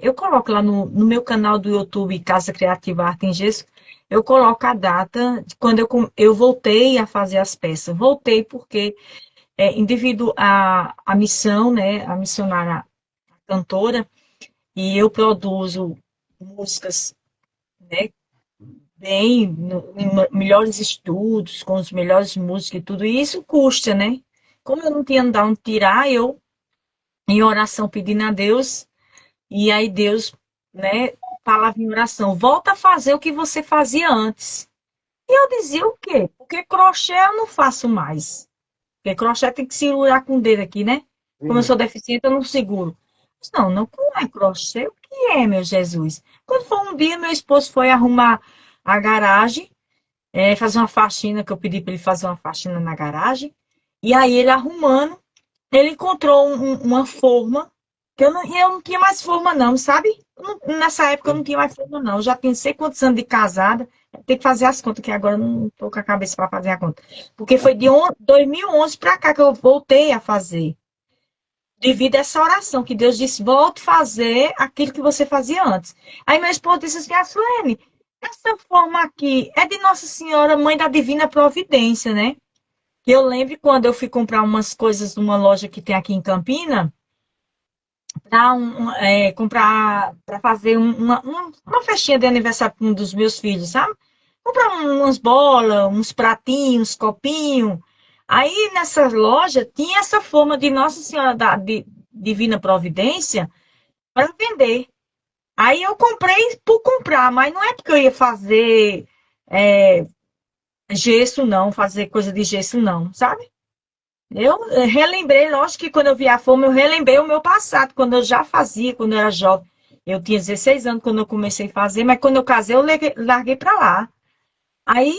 Eu coloco lá no meu canal do YouTube, Casa Criativa Arte em Gesso, eu coloco a data de quando eu voltei a fazer as peças. Voltei porque, devido à missão, né, a missionária cantora, e eu produzo músicas, né, bem, em melhores estudos, com os melhores músicos e tudo, e isso custa, né? Como eu não tinha de onde tirar, eu, em oração, pedindo a Deus, e aí Deus, né, falava em oração, volta a fazer o que você fazia antes. E eu dizia o quê? Porque crochê eu não faço mais. Porque crochê tem que segurar com o dedo aqui, né? Como eu Sim. sou deficiente, eu não seguro. Mas não, não é crochê. O que é, meu Jesus? Quando foi um dia, meu esposo foi arrumar a garagem, fazer uma faxina, que eu pedi para ele fazer uma faxina na garagem. E aí ele arrumando, ele encontrou uma forma, que eu não tinha mais forma não, sabe? Nessa época eu não tinha mais forma não. Eu já tinha sei quantos anos de casada, tem que fazer as contas, que agora eu não estou com a cabeça para fazer a conta. Porque foi de 2011 para cá que eu voltei a fazer. Devido a essa oração, que Deus disse, volte a fazer aquilo que você fazia antes. Aí meu esposo disse assim, a Suene, essa forma aqui é de Nossa Senhora, Mãe da Divina Providência, né? Eu lembro quando eu fui comprar umas coisas numa loja que tem aqui em Campina, para comprar, para fazer uma festinha de aniversário para um dos meus filhos, sabe? Comprar umas bolas, uns pratinhos, copinho. Aí nessa loja tinha essa forma de Nossa Senhora de Divina Providência para vender. Aí eu comprei por comprar, mas não é porque eu ia fazer é, gesso, não, fazer coisa de gesso, não, sabe? Eu relembrei, lógico que quando eu vi a fome, eu relembrei o meu passado, quando eu já fazia, quando eu era jovem. Eu tinha 16 anos quando eu comecei a fazer, mas quando eu casei, eu larguei para lá. Aí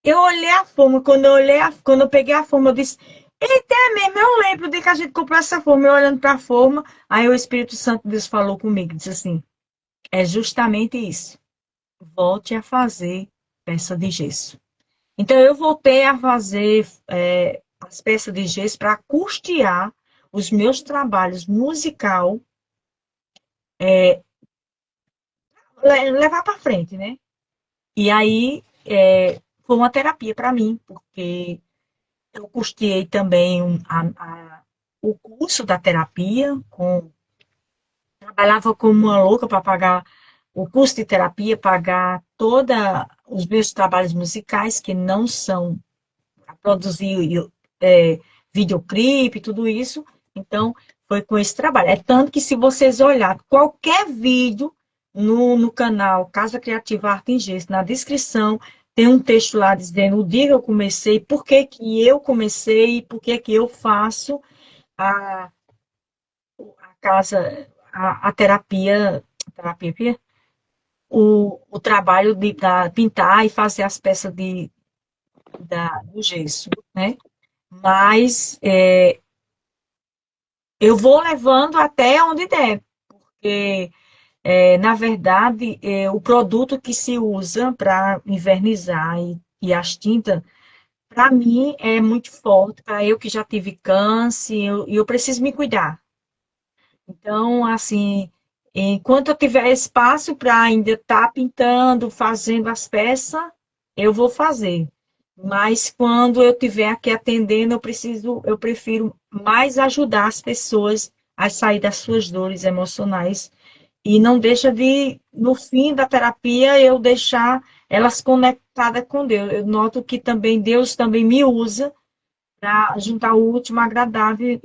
eu olhei a forma, quando eu peguei a forma, eu disse, eita, é mesmo, eu lembro de que a gente comprou essa forma, eu olhando para a forma, aí o Espírito Santo de Deus falou comigo, disse assim, é justamente isso. Volte a fazer peça de gesso. Então, eu voltei a fazer as peças de gesso para custear os meus trabalhos musical, levar para frente, né? E aí, foi uma terapia para mim, porque eu custeei também o curso da terapia, trabalhava como uma louca para pagar o custo de terapia, pagar todos os meus trabalhos musicais, que não são a produzir videoclipe, tudo isso. Então, foi com esse trabalho. É tanto que se vocês olharem qualquer vídeo no canal Casa Criativa Arte em Gesso, na descrição, tem um texto lá dizendo o dia que eu comecei, por que que eu comecei, por que que eu faço a, a casa, a terapia, o trabalho de pintar e fazer as peças do gesso, né? Mas eu vou levando até onde der, porque, na verdade, o produto que se usa para invernizar e as tintas, para mim, é muito forte. Para eu que já tive câncer, eu preciso me cuidar. Então, assim, enquanto eu tiver espaço para ainda estar pintando, fazendo as peças, eu vou fazer. Mas quando eu estiver aqui atendendo, eu prefiro mais ajudar as pessoas a sair das suas dores emocionais e não deixa de, no fim da terapia, eu deixar elas conectadas com Deus. Eu noto que também Deus também me usa para juntar o último agradável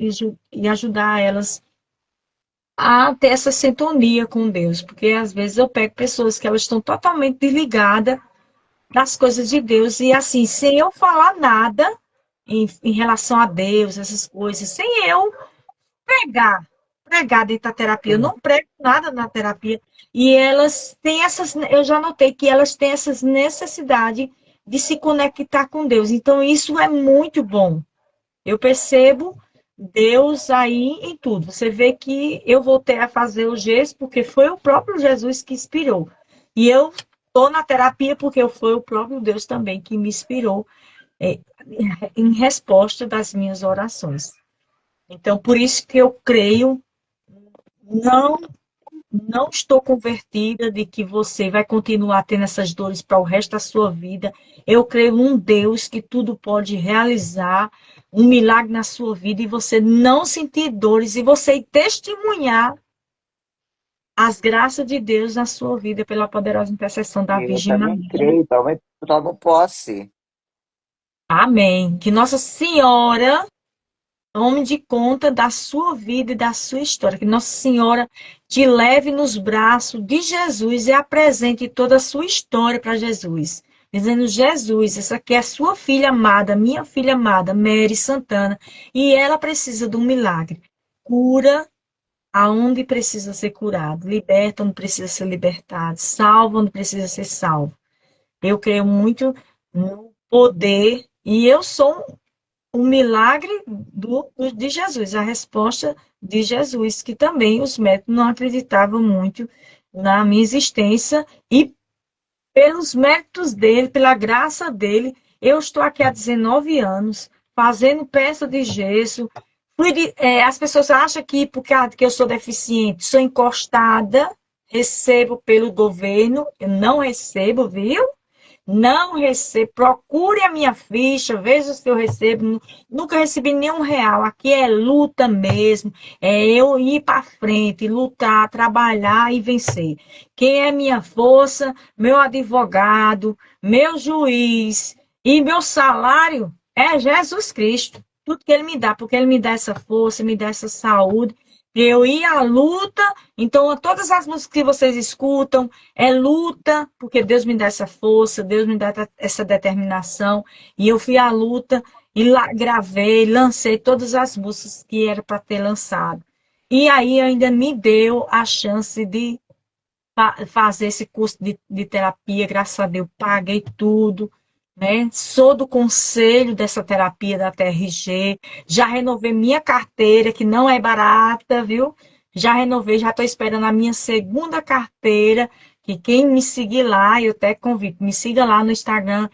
e ajudar elas a ter essa sintonia com Deus, porque às vezes eu pego pessoas que elas estão totalmente desligadas das coisas de Deus e assim, sem eu falar nada em relação a Deus, essas coisas, sem eu pregar, pregar dentro da terapia, eu não prego nada na terapia e elas têm eu já notei que elas têm essas necessidades de se conectar com Deus, então isso é muito bom. Eu percebo Deus aí em tudo. Você vê que eu voltei a fazer o gesso porque foi o próprio Jesus que inspirou. E eu estou na terapia porque foi o próprio Deus também que me inspirou é, em resposta das minhas orações. Então, por isso que eu creio, não, não estou convertida de que você vai continuar tendo essas dores para o resto da sua vida. Eu creio num Deus que tudo pode realizar, um milagre na sua vida e você não sentir dores e você testemunhar as graças de Deus na sua vida pela poderosa intercessão da Eu Virgem também Maria. creio, tomo posse. Amém. Que Nossa Senhora tome de conta da sua vida e da sua história. Que Nossa Senhora te leve nos braços de Jesus e apresente toda a sua história para Jesus. Dizendo, Jesus, essa aqui é a sua filha amada, minha filha amada, Mary Santana, e ela precisa de um milagre. Cura aonde precisa ser curado, liberta onde precisa ser libertado, salva onde precisa ser salvo. Eu creio muito no poder e eu sou o milagre de Jesus, a resposta de Jesus, que também os médicos não acreditavam muito na minha existência, e pelos méritos dele, pela graça dele, eu estou aqui há 19 anos, fazendo peça de gesso. As pessoas acham que porque eu sou deficiente, sou encostada, recebo pelo governo, eu não recebo, viu? Não recebo, procure a minha ficha, veja se eu recebo. Nunca recebi nenhum real. Aqui é luta mesmo. É eu ir para frente, lutar, trabalhar e vencer. Quem é minha força, meu advogado, meu juiz e meu salário é Jesus Cristo. Tudo que ele me dá, porque ele me dá essa força, me dá essa saúde. Eu ir à luta, então todas as músicas que vocês escutam, é luta, porque Deus me dá essa força, Deus me dá essa determinação. E eu fui à luta e lá gravei, lancei todas as músicas que era para ter lançado. E aí ainda me deu a chance de fazer esse curso de terapia, graças a Deus, paguei tudo. Né? Sou do conselho dessa terapia da TRG, já renovei minha carteira, que não é barata, viu? Já renovei, já estou esperando a minha segunda carteira, que quem me seguir lá, eu até convido, me siga lá no Instagram,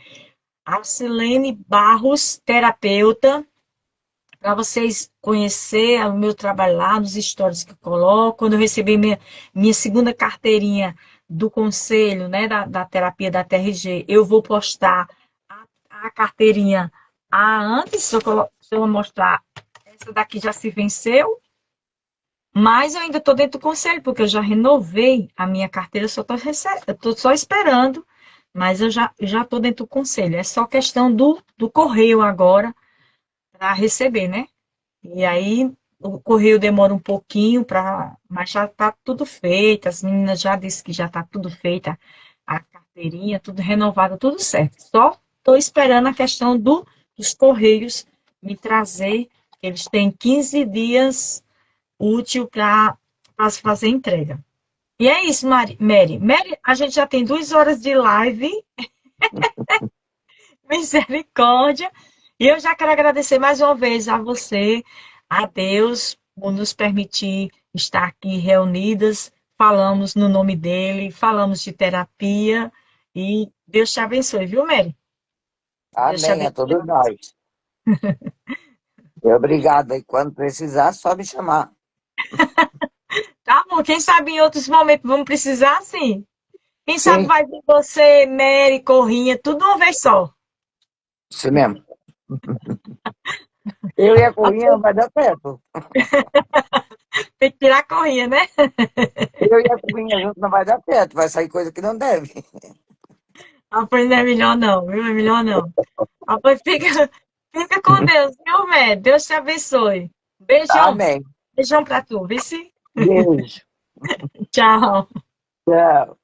A Silene Barros, terapeuta, para vocês conhecer o meu trabalho lá, nos stories que eu coloco. Quando eu receber minha segunda carteirinha do conselho, né, da terapia da TRG, eu vou postar a carteirinha antes, se eu mostrar, essa daqui já se venceu, mas eu ainda estou dentro do conselho, porque eu já renovei a minha carteira, eu estou só esperando, mas eu já estou dentro do conselho. É só questão do correio agora para receber, né? E aí o correio demora um pouquinho para, mas já está tudo feito. As meninas já disseram que já está tudo feita, a carteirinha, tudo renovado, tudo certo. Só estou esperando a questão dos correios me trazer. Eles têm 15 dias útil para fazer entrega. E é isso, Mary. Mary, a gente já tem 2 horas de live, misericórdia. E eu já quero agradecer mais uma vez a você, a Deus, por nos permitir estar aqui reunidas. Falamos no nome dele, falamos de terapia. E Deus te abençoe, viu, Mary? Deus te Amém, a abençoe. todos nós. E obrigado. E quando precisar, só me chamar. Tá bom, quem sabe em outros momentos vamos precisar, sim. Quem sabe Sim, vai vir você, Mary, Corrinha, tudo de uma vez só. isso mesmo. Eu e a Corrinha vai dar certo. Tem que tirar a Corrinha, né? Eu e a Corrinha junto não vai dar certo. Vai sair coisa que não deve. Ah, pois não é melhor não, viu? É melhor não. Ah, pois fica com Deus, viu, Mé? Deus te abençoe. Beijão. Amém. Beijão pra tu, vê se. Beijo. Tchau. Tchau.